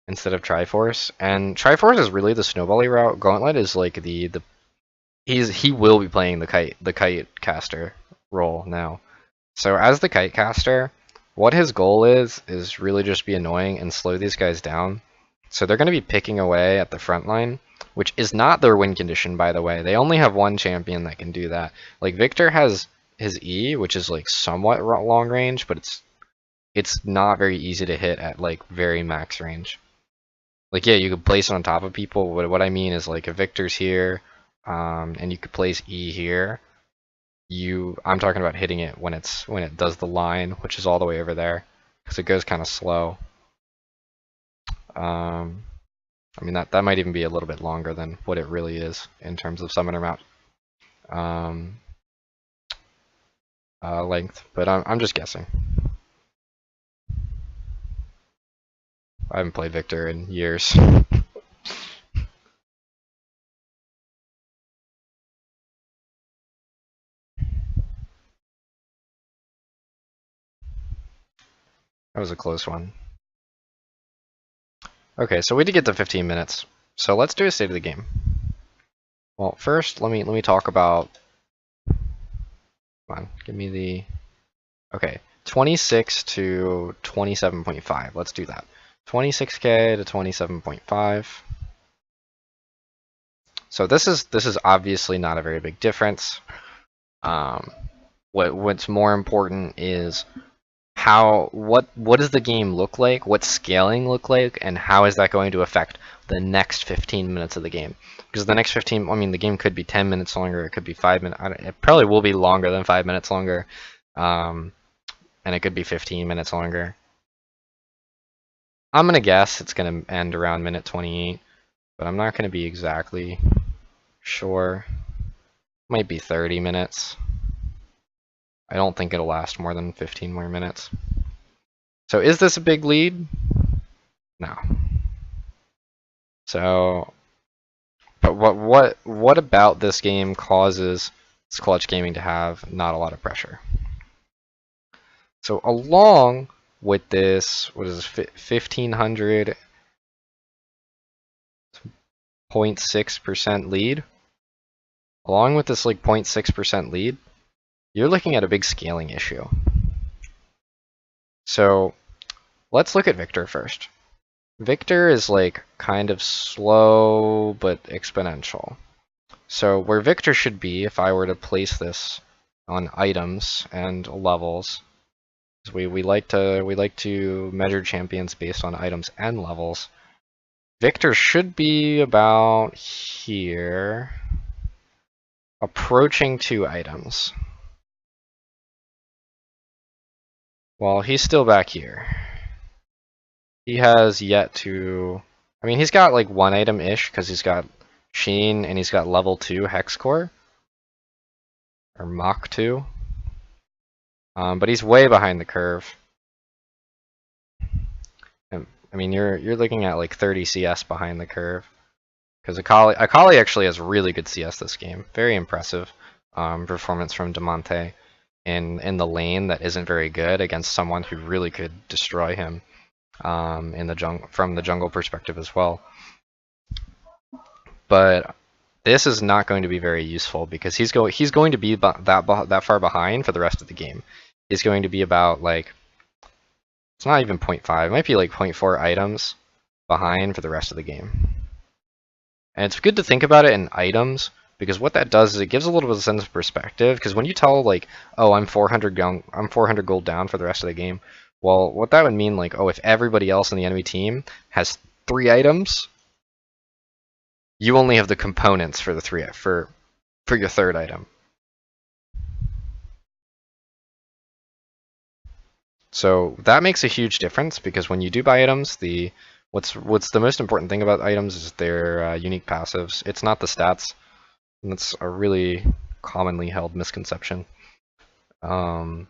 instead of Triforce, and Triforce is really the snowbally route. Gauntlet is like he will be playing the kite caster role now. So as the kite caster, what his goal is really just be annoying and slow these guys down. So they're going to be picking away at the front line, which is not their win condition, by the way. They only have one champion that can do that. Like Victor has his E, which is like somewhat long range, but it's not very easy to hit at like very max range. Like yeah, you could place it on top of people. What I mean is like if Victor's here, and you could place E here. I'm talking about hitting it when it does the line, which is all the way over there, because it goes kind of slow. I mean that might even be a little bit longer than what it really is in terms of summoner map length, but I'm just guessing. I haven't played Victor in years. That was a close one. Okay, so we did get to 15 minutes. So let's do a state of the game. Well, first, let me talk about. Come on, give me the. Okay, 26 to 27.5. Let's do that. 26K to 27.5. So this is obviously not a very big difference. What's more important is what does the game look like? What's scaling look like? And how is that going to affect the next 15 minutes of the game? Because the next 15, I mean, the game could be 10 minutes longer. It could be 5 minutes. It probably will be longer than 5 minutes longer. And it could be 15 minutes longer. I'm going to guess it's going to end around minute 28, but I'm not going to be exactly sure. Might be 30 minutes. I don't think it'll last more than 15 more minutes. So is this a big lead? No. So, but what about this game causes Clutch Gaming to have not a lot of pressure? So along with this, what is this, 1500 0.6% lead? Along with this like 0.6% lead, you're looking at a big scaling issue. So let's look at Victor first. Victor is like kind of slow but exponential. So where Victor should be, if I were to place this on items and levels, we like to measure champions based on items and levels. Victor should be about here, approaching 2 items. Well, he's still back here. He has yet to. I mean, he's got like 1 item-ish because he's got Sheen and he's got level 2 Hex Core. Or Mach 2. But he's way behind the curve. And, I mean, you're looking at like 30 CS behind the curve. Because Akali actually has really good CS this game. Very impressive performance from Demonte in the lane that isn't very good against someone who really could destroy him in the from the jungle perspective as well. But this is not going to be very useful because he's going to be that far behind for the rest of the game. He's going to be about like, it's not even 0.5, it might be like 0.4 items behind for the rest of the game. And it's good to think about it in items because what that does is it gives a little bit of a sense of perspective. Because when you tell like, oh, I'm 400 gold down for the rest of the game, well, what that would mean, like, oh, if everybody else in the enemy team has 3 items, you only have the components for the for your 3rd item. So that makes a huge difference because when you do buy items, what's the most important thing about items is their unique passives. It's not the stats. And that's a really commonly held misconception. Okay,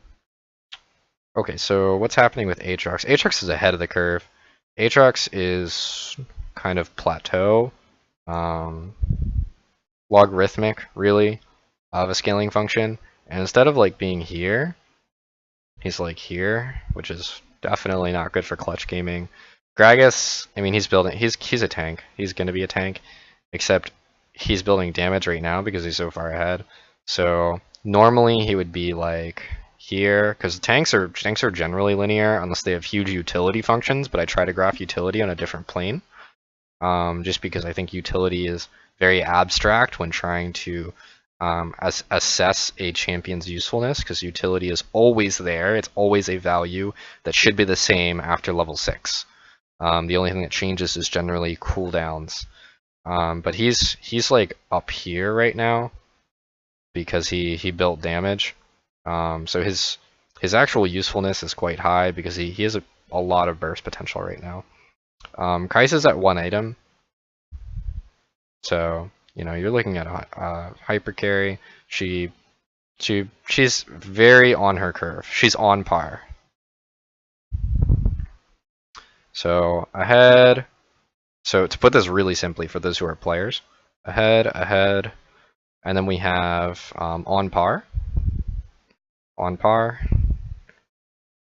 so what's happening with Aatrox? Aatrox is ahead of the curve. Aatrox is kind of plateau, logarithmic, really, of a scaling function. And instead of like being here, he's like here, which is definitely not good for clutch gaming. Gragas, I mean, he's a tank. He's going to be a tank, except he's building damage right now because he's so far ahead. So normally he would be like here, because tanks are generally linear unless they have huge utility functions, but I try to graph utility on a different plane, just because I think utility is very abstract when trying to assess a champion's usefulness, because utility is always there. It's always a value that should be the same after level 6. The only thing that changes is generally cooldowns. But he's like up here right now because he built damage. So his actual usefulness is quite high because he has a lot of burst potential right now. Kai'Sa's at 1 item. So, you know, you're looking at a hyper carry. She's very on her curve. She's on par. So ahead. So to put this really simply for those who are players, ahead, and then we have on par,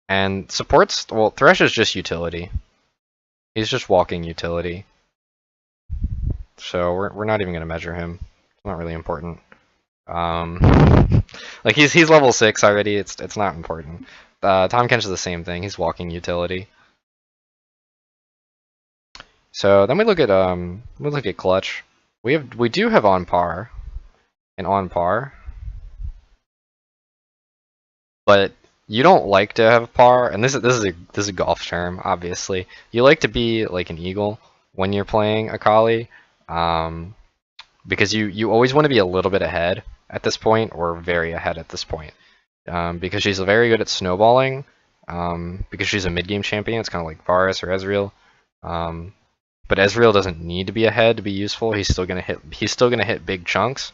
and supports. Well, Thresh is just utility. He's just walking utility. So we're not even gonna measure him. It's not really important. Like he's level 6 already. It's not important. Tahm Kench is the same thing. He's walking utility. So then we look at clutch. We do have on par, and on par, but you don't like to have par. And this is a golf term, obviously. You like to be like an eagle when you're playing Akali, because you always want to be a little bit ahead at this point, or very ahead at this point, because she's very good at snowballing. Because she's a mid-game champion, it's kind of like Varus or Ezreal. But Ezreal doesn't need to be ahead to be useful. He's still gonna hit big chunks.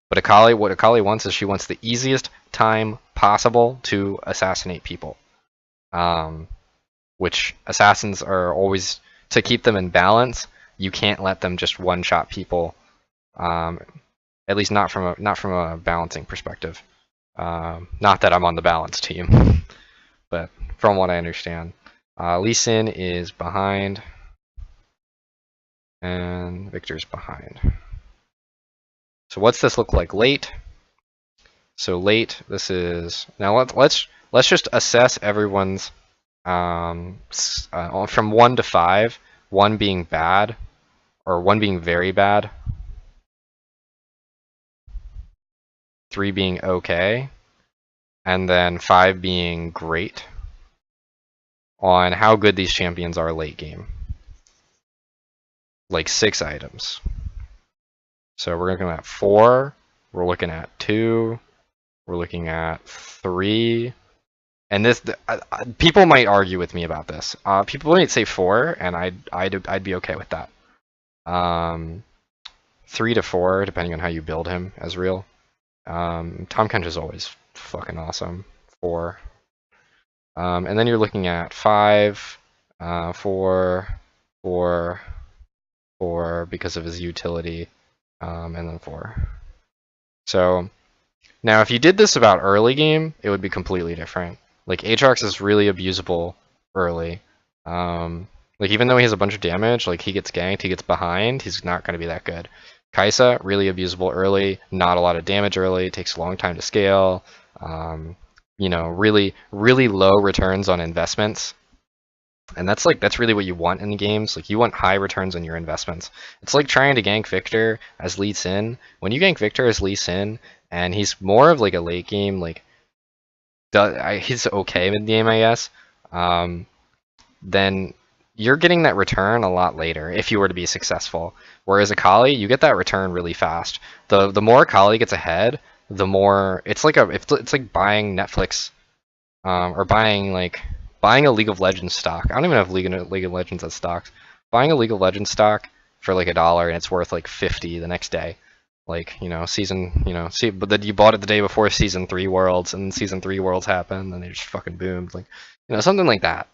But what Akali wants is she wants the easiest time possible to assassinate people. Which assassins are always, to keep them in balance, you can't let them just one-shot people. At least not from a balancing perspective. Not that I'm on the balance team, but from what I understand, Lee Sin is behind. And Victor's behind. So what's this look like late? So late, this is, now let's just assess everyone's from 1 to 5, 1 being bad, or 1 being very bad, 3 being okay, and then 5 being great, on how good these champions are late game. Like 6 items. So we're looking at 4, we're looking at 2, we're looking at 3, and this people might argue with me about this. People might say 4, and I'd be okay with that. 3 to 4, depending on how you build him as real. Tahm Kench is always fucking awesome. 4, and then you're looking at 5, 4, 4. 4 because of his utility, and then 4. So now if you did this about early game, it would be completely different. Like Aatrox is really abusable early. Like even though he has a bunch of damage, like he gets ganked, he gets behind, he's not going to be that good. Kai'Sa, really abusable early, not a lot of damage early, takes a long time to scale. You know, really low returns on investments. And that's really what you want in the games. Like you want high returns on your investments. It's like trying to gank Victor as Lee Sin. When you gank Victor as Lee Sin, and he's more of like a late game, like he's okay mid game, I guess. Then you're getting that return a lot later if you were to be successful. Whereas Akali, you get that return really fast. The more Akali gets ahead, the more it's like buying Netflix, or buying a League of Legends stock. I don't even have League of Legends as stocks. Buying a League of Legends stock for like $1 and it's worth like 50 the next day. Like, you know, but then you bought it the day before Season 3 Worlds, and Season 3 Worlds happened, and they just fucking boomed. Like, you know, something like that.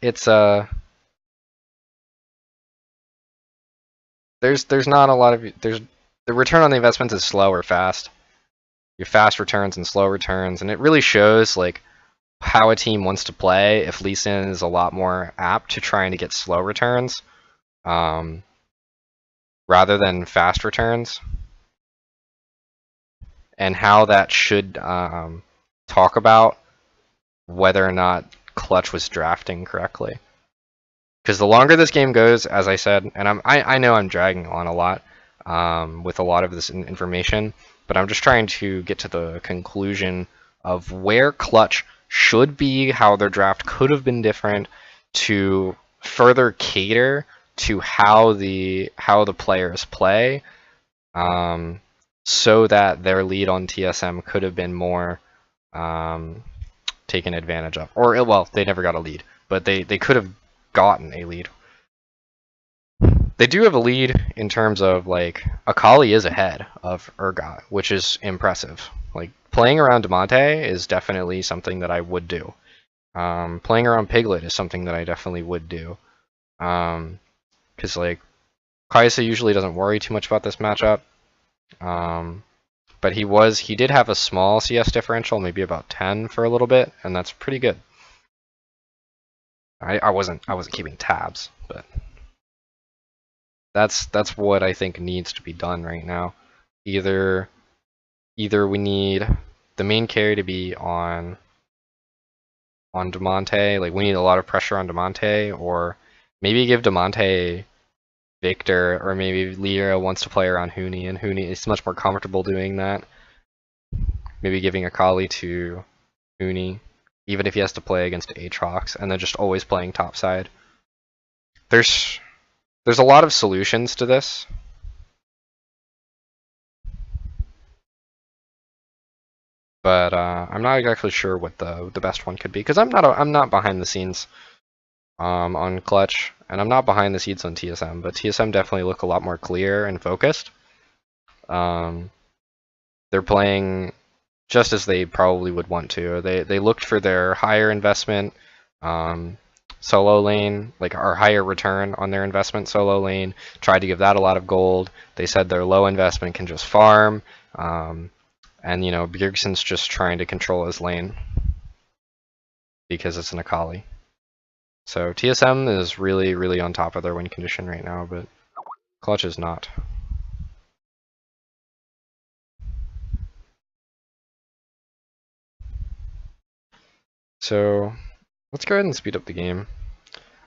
There's not a lot of, the return on the investments is slow or fast. Your fast returns and slow returns, and it really shows like how a team wants to play. If Lee Sin is a lot more apt to trying to get slow returns, rather than fast returns, and how that should talk about whether or not Clutch was drafting correctly. Because the longer this game goes, as I said, and I know I'm dragging on a lot with a lot of this information, but I'm just trying to get to the conclusion of where Clutch should be, how their draft could have been different, to further cater to how the players play, so that their lead on TSM could have been more taken advantage of. Or, well, they never got a lead, but they could have gotten a lead. They do have a lead in terms of, like, Akali is ahead of Urgot, which is impressive. Like, playing around Demonte is definitely something that I would do. Playing around Piglet is something that I definitely would do. Because, like, Kai'Sa usually doesn't worry too much about this matchup. But he did have a small CS differential, maybe about 10 for a little bit, and that's pretty good. I wasn't keeping tabs, but that's what I think needs to be done right now. Either we need the main carry to be on Damonte, like we need a lot of pressure on Damonte, or maybe give Damonte Victor, or maybe Lyra wants to play around Huni, and Huni is much more comfortable doing that. Maybe giving Akali to Huni, even if he has to play against Aatrox, and then just always playing topside. There's a lot of solutions to this. But I'm not exactly sure what the best one could be, because I'm not behind the scenes on Clutch, and I'm not behind the scenes on TSM, but TSM definitely look a lot more clear and focused. They're playing just as they probably would want to. They looked for their higher investment solo lane, like our higher return on their investment solo lane, tried to give that a lot of gold. They said their low investment can just farm. And, you know, Bjergsen's just trying to control his lane because it's an Akali. So TSM is really, really on top of their win condition right now, but Clutch is not. So let's go ahead and speed up the game.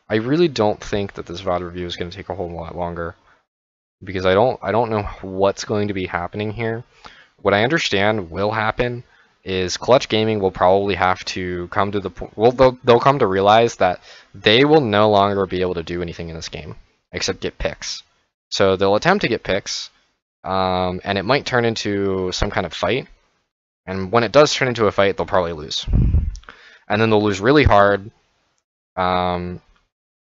I really don't think that this VOD review is going to take a whole lot longer, because I don't know what's going to be happening here. What I understand will happen is Clutch Gaming will probably have to come to the point, well, they'll come to realize that they will no longer be able to do anything in this game except get picks. So they'll attempt to get picks, and it might turn into some kind of fight. And when it does turn into a fight, they'll probably lose. And then they'll lose really hard. And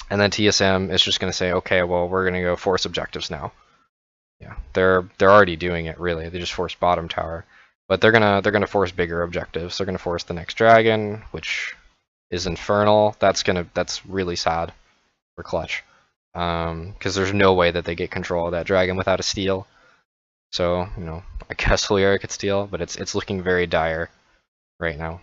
then TSM is just going to say, okay, well, we're going to go force objectives now. Yeah, they're already doing it, really. They just forced bottom tower. But they're gonna force bigger objectives. They're gonna force the next dragon, which is infernal. That's really sad for Clutch, because there's no way that they get control of that dragon without a steal. So, you know, I guess Lyra could steal, but it's looking very dire right now.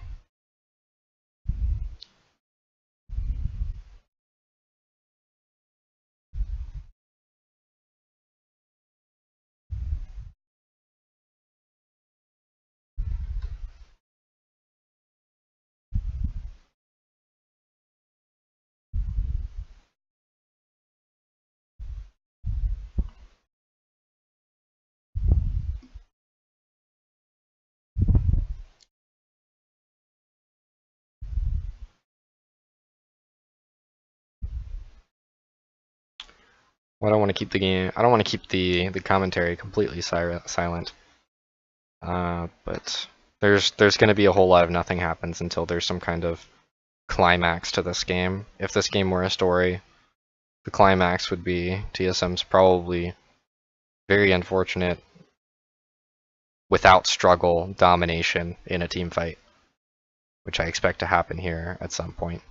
Well, I don't want to keep the game. I don't want to keep the commentary completely silent. But there's going to be a whole lot of nothing happens until there's some kind of climax to this game. If this game were a story, the climax would be TSM's probably very unfortunate, without struggle, domination in a team fight, which I expect to happen here at some point.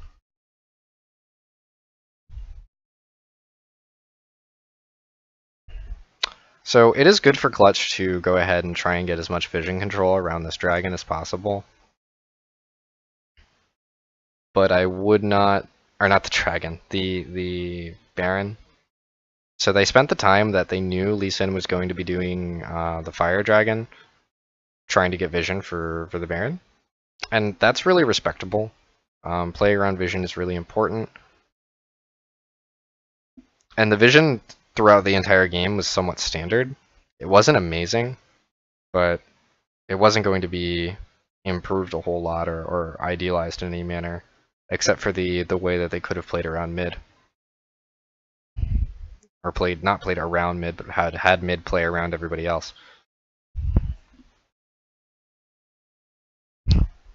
So it is good for Clutch to go ahead and try and get as much vision control around this dragon as possible. But I would not, or not the dragon, the Baron. So they spent the time that they knew Lee Sin was going to be doing the Fire Dragon, trying to get vision for the Baron. And that's really respectable. Play around vision is really important. And the vision throughout the entire game was somewhat standard. It wasn't amazing, but it wasn't going to be improved a whole lot or idealized in any manner, except for the way that they could have played around mid. Or not played around mid, but had mid play around everybody else.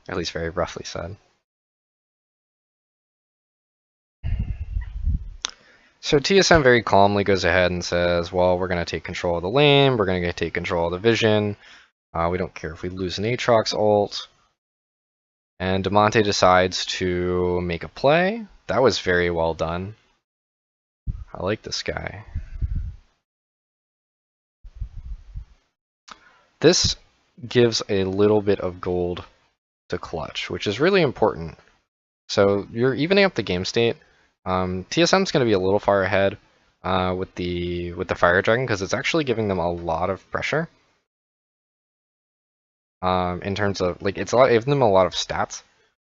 At least very roughly said. So TSM very calmly goes ahead and says, well, we're going to take control of the lane, we're going to take control of the vision, we don't care if we lose an Aatrox ult. And Damonte decides to make a play. That was very well done. I like this guy. This gives a little bit of gold to Clutch, which is really important, So you're evening up the game state. TSM's going to be a little far ahead with the Fire Dragon because it's actually giving them a lot of pressure. In terms of like it's giving them a lot of stats,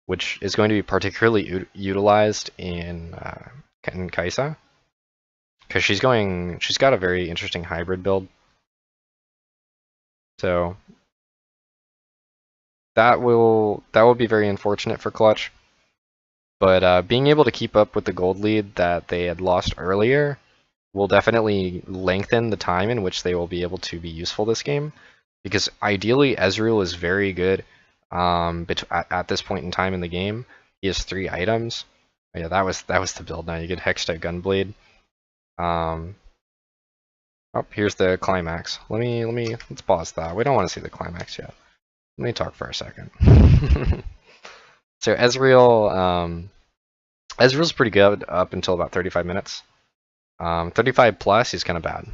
which is going to be particularly utilized in Kai'sa because she's got a very interesting hybrid build. So that will be very unfortunate for Clutch. But being able to keep up with the gold lead that they had lost earlier will definitely lengthen the time in which they will be able to be useful this game. Because ideally, Ezreal is very good at this point in time in the game. He has 3 items. Oh, yeah, that was the build. Now you get Hextech Gunblade. Oh, here's the climax. Let's pause that. We don't want to see the climax yet. Let me talk for a second. So Ezreal's pretty good up until about 35 minutes. 35 plus, he's kind of bad.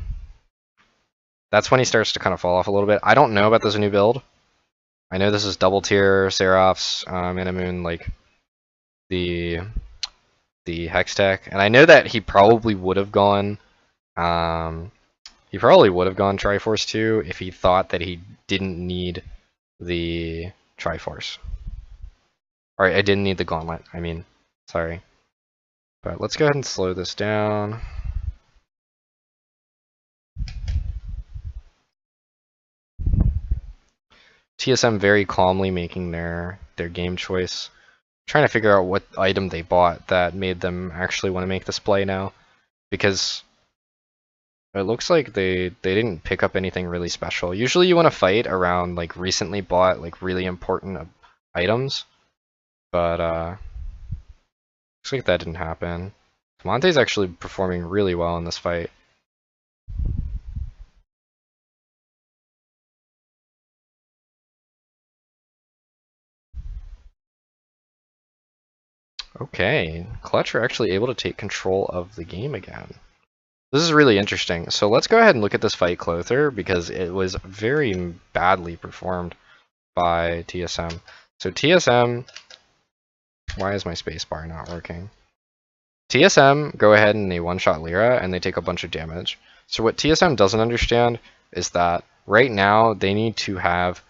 That's when he starts to kind of fall off a little bit. I don't know about this new build. I know this is double tier Seraphs, Inamoon, like the Hextech, and I know that he probably would have gone Triforce 2 if he thought that he didn't need the Triforce. Or I didn't need the Gauntlet, I mean, sorry. But let's go ahead and slow this down. TSM very calmly making their game choice. Trying to figure out what item they bought that made them actually want to make this play now. Because it looks like they didn't pick up anything really special. Usually you want to fight around like recently bought like really important items. But looks like that didn't happen. Monte's actually performing really well in this fight. Okay, Clutch are actually able to take control of the game again. This is really interesting. So let's go ahead and look at this fight closer because it was very badly performed by TSM. So TSM, why is my spacebar not working? TSM go ahead and they one-shot Lyra and they take a bunch of damage. So what TSM doesn't understand is that right now they need to have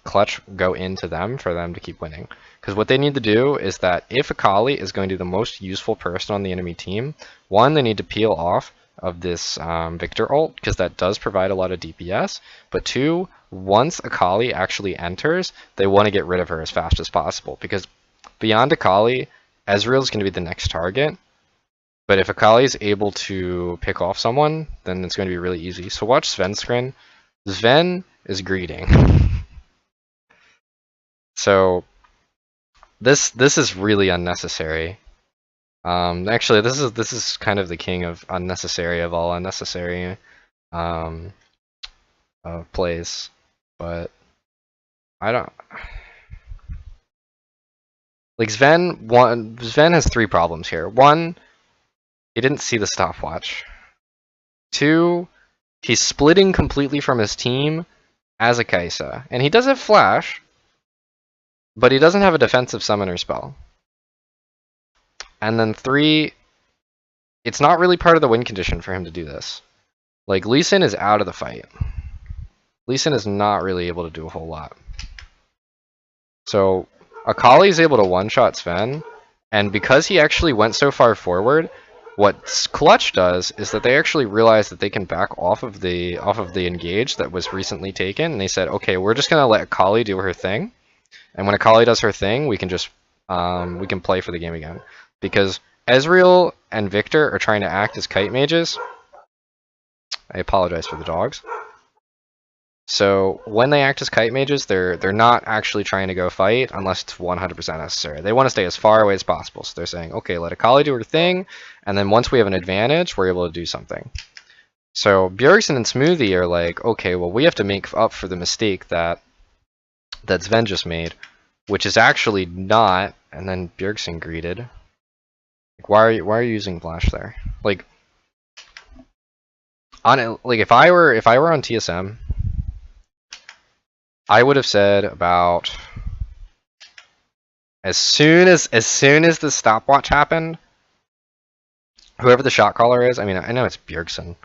Clutch go into them for them to keep winning. Because what they need to do is that if Akali is going to be the most useful person on the enemy team, one, they need to peel off of this Victor ult, because that does provide a lot of DPS, but two, once Akali actually enters, they want to get rid of her as fast as possible, because beyond Akali, Ezreal is going to be the next target, but if Akali is able to pick off someone, then it's going to be really easy. So watch Sven's screen. Sven is greeting. So this is really unnecessary. Actually, this is kind of the king of unnecessary of all unnecessary plays, but I don't like Sven. Sven has 3 problems here. 1, he didn't see the stopwatch. 2, he's splitting completely from his team as a Kai'Sa, and he does have flash, but he doesn't have a defensive summoner spell. And then 3, it's not really part of the win condition for him to do this. Like, Lee Sin is out of the fight. Lee Sin is not really able to do a whole lot. So, Akali is able to one-shot Sven, and because he actually went so far forward, what Clutch does is that they actually realize that they can back off of the engage that was recently taken, and they said, okay, we're just gonna let Akali do her thing, and when Akali does her thing, we can just we can play for the game again. Because Ezreal and Victor are trying to act as kite mages. I apologize for the dogs. So when they act as kite mages, they're not actually trying to go fight unless it's 100% necessary. They want to stay as far away as possible. So they're saying, okay, let Akali do her thing, and then once we have an advantage, we're able to do something. So Bjergsen and Smoothie are like, okay, well, we have to make up for the mistake that Sven just made, which is actually not. And then Bjergsen greeted. Like, why are you using flash there? Like, if I were on TSM, I would have said about As soon as the stopwatch happened, whoever the shot caller is, I mean, I know it's Bjergsen.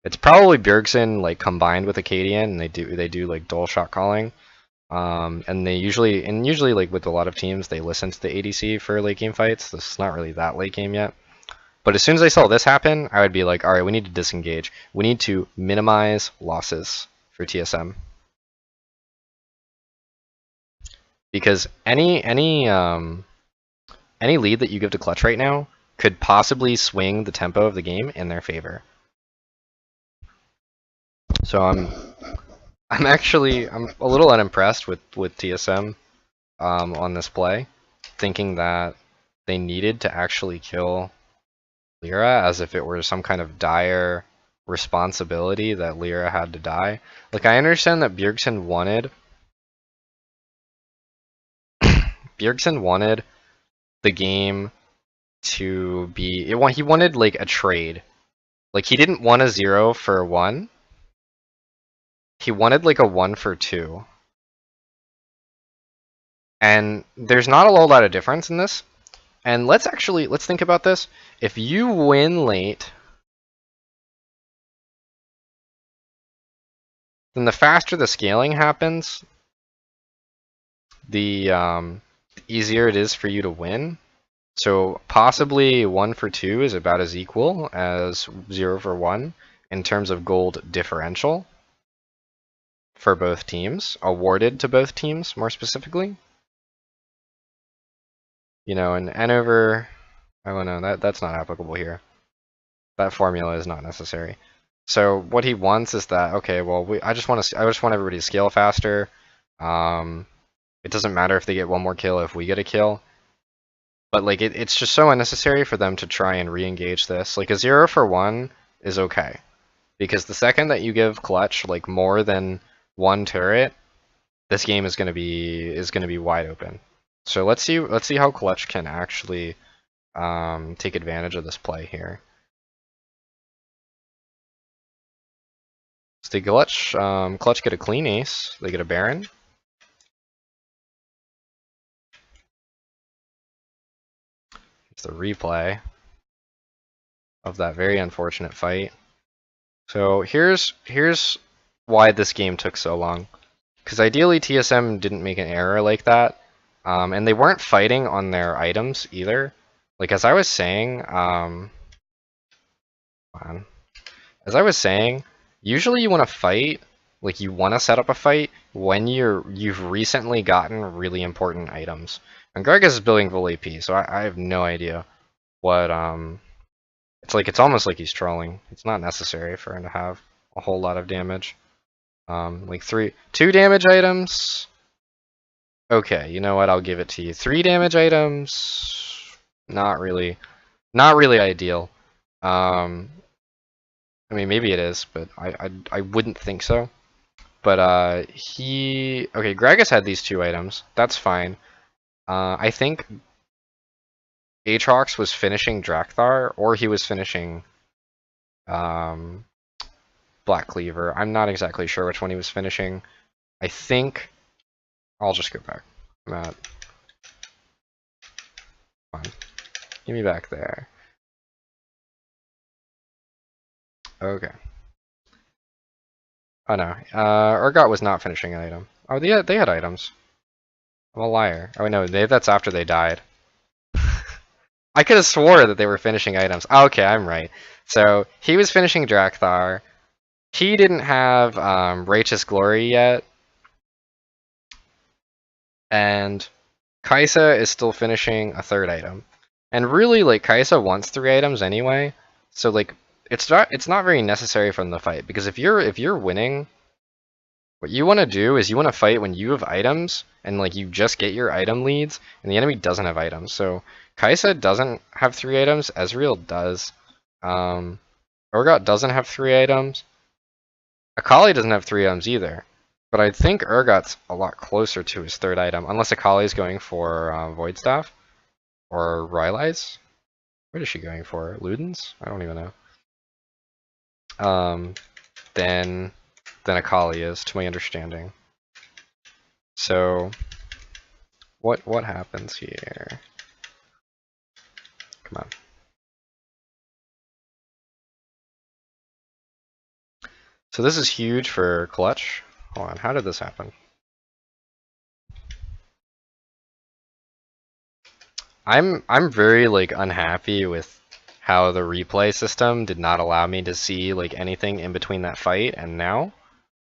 It's probably Bjergsen like combined with Acadian, and they do like dual shot calling. And usually like with a lot of teams, they listen to the ADC for late game fights. This is not really that late game yet. But as soon as I saw this happen, I would be like, all right, we need to disengage. We need to minimize losses for TSM. Because any lead that you give to Clutch right now could possibly swing the tempo of the game in their favor. So I'm a little unimpressed with TSM on this play, thinking that they needed to actually kill Lyra as if it were some kind of dire responsibility that Lyra had to die. Like, I understand that Bjergsen wanted the game to be he wanted like a trade. Like, he didn't want a 0 for 1. He wanted like a 1 for 2. And there's not a lot of difference in this. And let's think about this. If you win late, then the faster the scaling happens, the easier it is for you to win. So possibly 1 for 2 is about as equal as 0 for 1 in terms of gold differential for both teams, awarded to both teams more specifically. You know, and over, I don't know, that's not applicable here. That formula is not necessary. So what he wants is that, okay, well, I just want everybody to scale faster. It doesn't matter if they get one more kill if we get a kill. But like it's just so unnecessary for them to try and re-engage this. Like a 0 for 1 is okay. Because the second that you give Clutch like more than 1 turret, this game is gonna be wide open. So let's see how Clutch can actually take advantage of this play here. So they Clutch get a clean ace, they get a Baron. It's the replay of that very unfortunate fight. So here's why this game took so long. Because ideally TSM didn't make an error like that. And they weren't fighting on their items either. Like as I was saying, usually you want to fight, like you want to set up a fight when you've recently gotten really important items. And Gragas is building full AP, so I have no idea what it's almost like he's trolling. It's not necessary for him to have a whole lot of damage. Like 2 damage items. Okay, you know what? I'll give it to you. 3 damage items. Not really ideal. I mean, maybe it is, but I wouldn't think so. But okay, Gragas had these 2 items. That's fine. I think Aatrox was finishing Drakthar, or he was finishing Black Cleaver. I'm not exactly sure which one he was finishing. I think I'll just go back. Matt. Come on. Give me back there. Okay. Oh no. Urgot was not finishing an item. Oh, they had items. I'm a liar. Oh no, that's after they died. I could have swore that they were finishing items. Oh, okay, I'm right. So he was finishing Drakthar. He didn't have Righteous Glory yet. And Kai'Sa is still finishing a 3rd item. And really, like, Kai'Sa wants 3 items anyway. So like it's not very necessary from the fight, because if you're winning, what you want to do is you want to fight when you have items and like you just get your item leads and the enemy doesn't have items. So Kai'Sa doesn't have 3 items, Ezreal does. Urgot doesn't have 3 items. Akali doesn't have 3 items either. But I think Urgot's a lot closer to his 3rd item, unless Akali's going for Void Staff or Rylai's. What is she going for? Ludens? I don't even know. Then Akali is, to my understanding. So What happens here? Come on. So this is huge for clutch. Hold on, how did this happen? I'm very like unhappy with how the replay system did not allow me to see like anything in between that fight and now.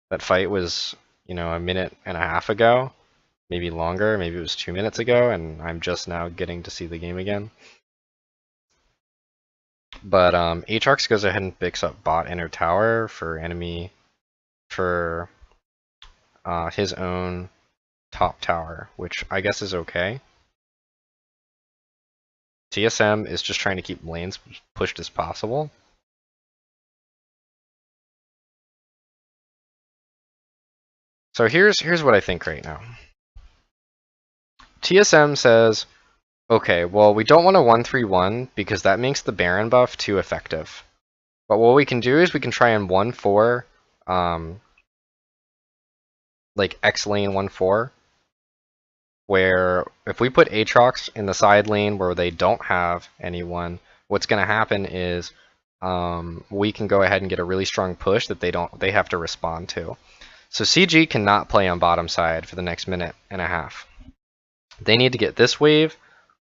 That fight was, you know, a minute and a half ago, maybe longer, maybe it was 2 minutes ago, and I'm just now getting to see the game again. But Aatrox goes ahead and picks up bot inner tower for enemy for his own top tower, which I guess is okay. TSM is just trying to keep lanes pushed as possible. So here's what I think right now. TSM says, okay, well, we don't want a 1-3-1 because that makes the Baron buff too effective. But what we can do is we can try and 1-4, like X lane 1-4, where if we put Aatrox in the side lane where they don't have anyone, what's going to happen is we can go ahead and get a really strong push that they have to respond to. So CG cannot play on bottom side for the next minute and a half. They need to get this wave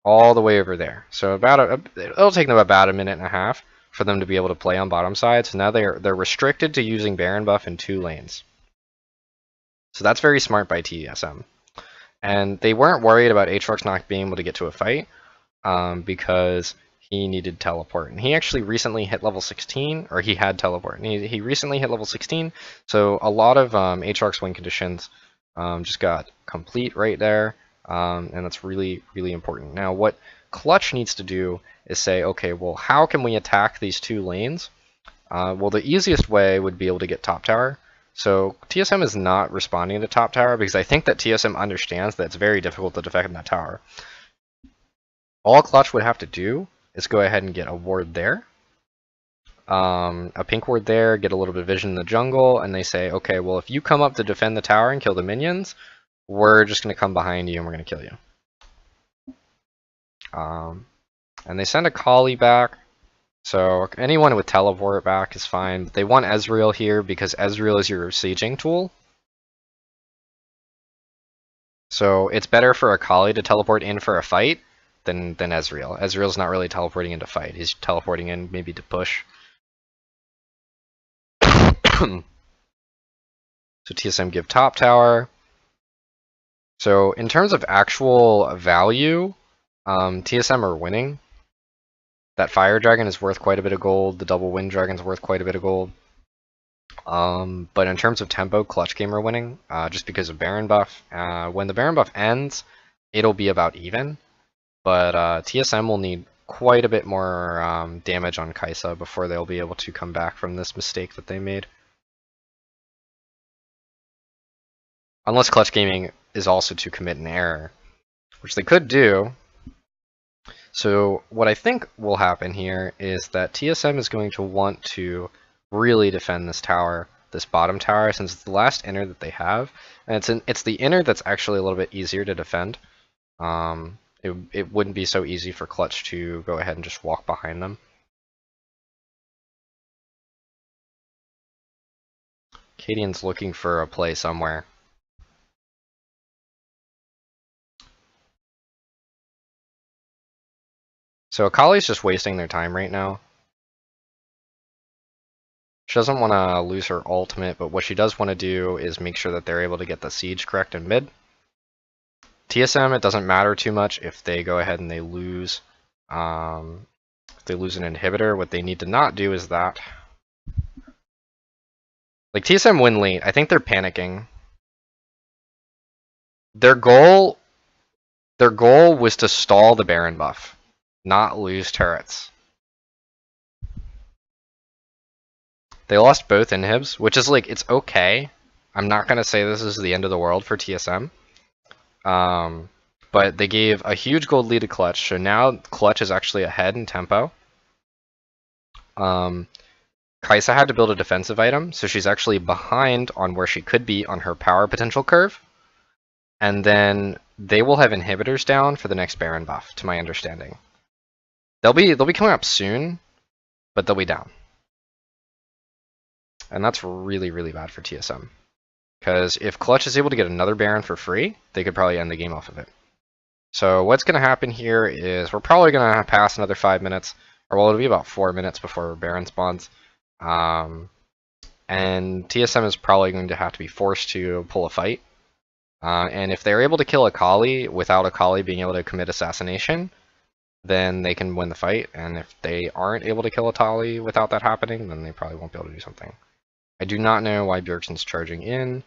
all the way over there. So it'll take them about a minute and a half for them to be able to play on bottom side. So now they're restricted to using Baron buff in 2 lanes. So that's very smart by TSM. And they weren't worried about Aatrox not being able to get to a fight because he needed teleport. And he actually recently hit level 16, or he had teleport. And he recently hit level 16, so a lot of Aatrox win conditions just got complete right there. And that's really, really important. Now, what Clutch needs to do is say, okay, well, how can we attack these 2 lanes? Well, the easiest way would be able to get top tower. So TSM is not responding to top tower because I think that TSM understands that it's very difficult to defend that tower. All Clutch would have to do is go ahead and get a ward there, a pink ward there, get a little bit of vision in the jungle, and they say, okay, well, if you come up to defend the tower and kill the minions, we're just going to come behind you and we're going to kill you. And they send Akali back. So anyone with teleport back is fine. But they want Ezreal here because Ezreal is your sieging tool. So it's better for Akali to teleport in for a fight than Ezreal. Ezreal's not really teleporting in to fight. He's teleporting in maybe to push. So TSM give top tower. So in terms of actual value, TSM are winning. That Fire Dragon is worth quite a bit of gold. The Double Wind Dragon is worth quite a bit of gold. But in terms of tempo, Clutch Game are winning, just because of Baron buff. When the Baron buff ends, it'll be about even. But TSM will need quite a bit more damage on Kai'Sa before they'll be able to come back from this mistake that they made. Unless Clutch Gaming is also to commit an error, which they could do. So what I think will happen here is that TSM is going to want to really defend this tower, this bottom tower, since it's the last inner that they have, and it's the inner that's actually a little bit easier to defend. It wouldn't be so easy for Clutch to go ahead and just walk behind them. Cadian's looking for a play somewhere. So Akali's just wasting their time right now. She doesn't want to lose her ultimate, but what she does want to do is make sure that they're able to get the siege correct in mid. TSM, it doesn't matter too much if they go ahead and they lose an inhibitor. What they need to not do is that. Like, TSM win late. I think they're panicking. Their goal was to stall the Baron buff, not lose turrets. They lost both inhibs, which is like, it's okay. I'm not going to say this is the end of the world for TSM. But they gave a huge gold lead to Clutch, so now Clutch is actually ahead in tempo. Kai'Sa had to build a defensive item, so she's actually behind on where she could be on her power potential curve. And then they will have inhibitors down for the next Baron buff, to my understanding. They'll be coming up soon, but they'll be down. And that's really, really bad for TSM. Because if Clutch is able to get another Baron for free, they could probably end the game off of it. So what's going to happen here is we're probably going to pass another 5 minutes, or well, it'll be about 4 minutes before Baron spawns. And TSM is probably going to have to be forced to pull a fight. And if they're able to kill Akali without Akali being able to commit assassination, then they can win the fight. And if they aren't able to kill Akali without that happening, then they probably won't be able to do something. I do not know why Bjergsen's charging in.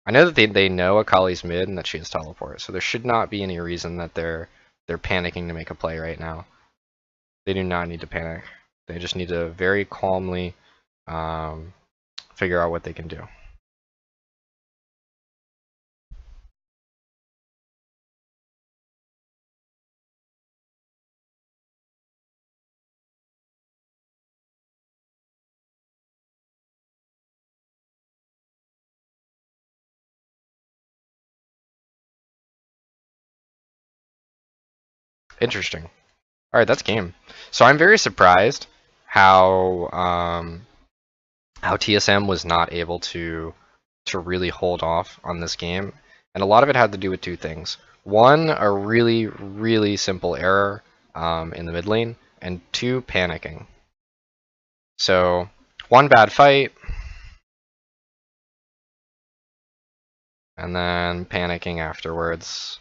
I know that they know Akali's mid and that she has teleport, so there should not be any reason that they're panicking to make a play right now. They do not need to panic. They just need to very calmly figure out what they can do. Interesting. All right, that's game. So I'm very surprised how TSM was not able to really hold off on this game, and a lot of it had to do with two things. One, a really, really simple error in the mid lane, and two, panicking. So one bad fight, and then panicking afterwards.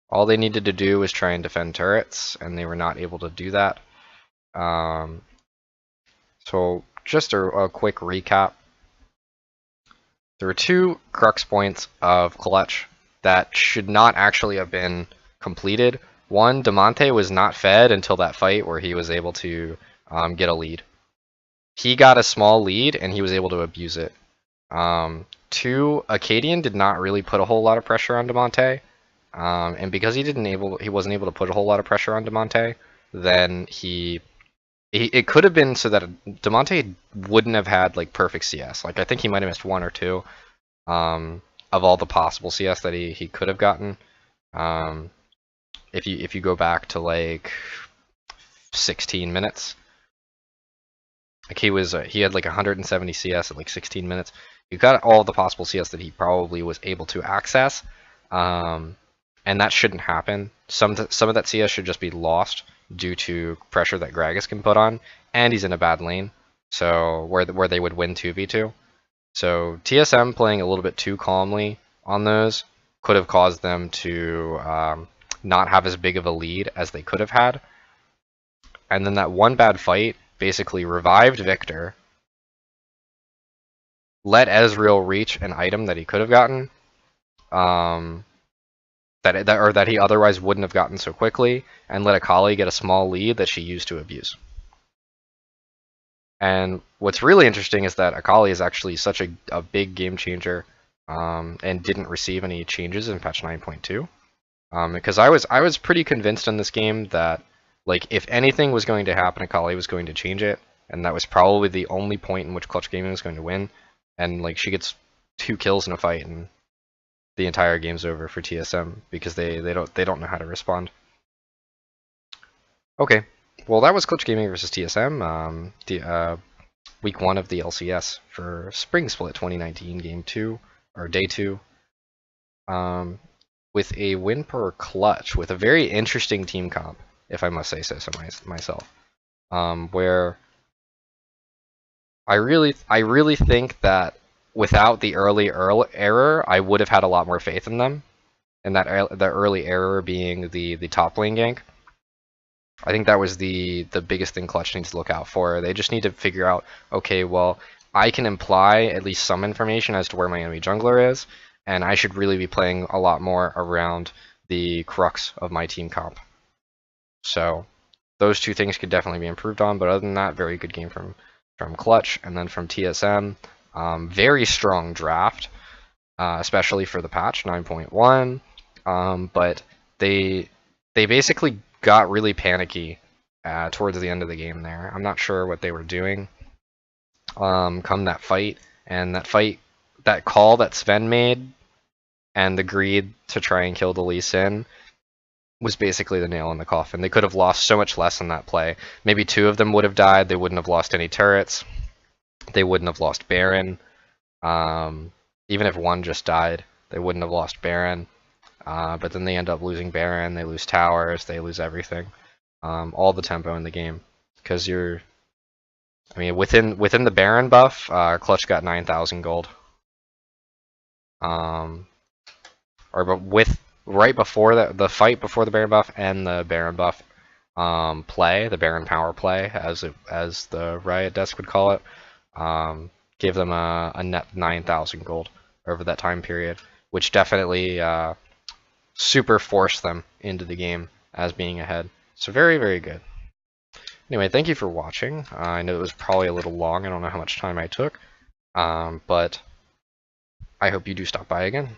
All they needed to do was try and defend turrets, and they were not able to do that. So just a quick recap. There were two crux points of Clutch that should not actually have been completed. One, Damonte was not fed until that fight where he was able to get a lead. He got a small lead, and he was able to abuse it. Two, Acadian did not really put a whole lot of pressure on Damonte. And because he wasn't able to put a whole lot of pressure on Damonte, then it could have been so that Damonte wouldn't have had like perfect CS. Like I think he might have missed one or two of all the possible CS that he could have gotten. If you go back to like 16 minutes, like he had like 170 CS at like 16 minutes. You got all the possible CS that he probably was able to access. And that shouldn't happen. Some of that CS should just be lost due to pressure that Gragas can put on, and he's in a bad lane, so where they would win 2v2. So TSM playing a little bit too calmly on those could have caused them to not have as big of a lead as they could have had. And then that one bad fight basically revived Victor, let Ezreal reach an item that he could have gotten. That he otherwise wouldn't have gotten so quickly, and let Akali get a small lead that she used to abuse. And what's really interesting is that Akali is actually such a big game changer, and didn't receive any changes in patch 9.2. Because I was pretty convinced in this game that like if anything was going to happen, Akali was going to change it, and that was probably the only point in which Clutch Gaming was going to win. And like she gets 2 kills in a fight, and the entire game's over for TSM because they don't know how to respond. Okay, well that was Clutch Gaming versus TSM, week 1 of the LCS for Spring Split 2019, game 2 or day 2, with a win per Clutch with a very interesting team comp, if I must say so myself, where I really think that without the early error, I would have had a lot more faith in them, and that the early error being the top lane gank. I think that was the biggest thing Clutch needs to look out for. They just need to figure out, okay, well, I can imply at least some information as to where my enemy jungler is, and I should really be playing a lot more around the crux of my team comp. So those two things could definitely be improved on, but other than that, very good game from Clutch. And then from TSM, very strong draft, especially for the patch 9.1, but they basically got really panicky towards the end of the game there. I'm not sure what they were doing come that fight, and that call that Sven made and the greed to try and kill the Lee Sin was basically the nail in the coffin. They could have lost so much less in that play. Maybe 2 of them would have died. They wouldn't have lost any turrets. They wouldn't have lost Baron. Even if 1 just died, they wouldn't have lost Baron. But then they end up losing Baron. They lose towers. They lose everything. All the tempo in the game. Because within the Baron buff, Clutch got 9,000 gold. Right before the fight before the Baron buff and the Baron buff play, the Baron power play, as the Riot desk would call it, gave them a net 9,000 gold over that time period, which definitely super forced them into the game as being ahead. So very, very good. Anyway, thank you for watching. I know it was probably a little long. I don't know how much time I took, but I hope you do stop by again.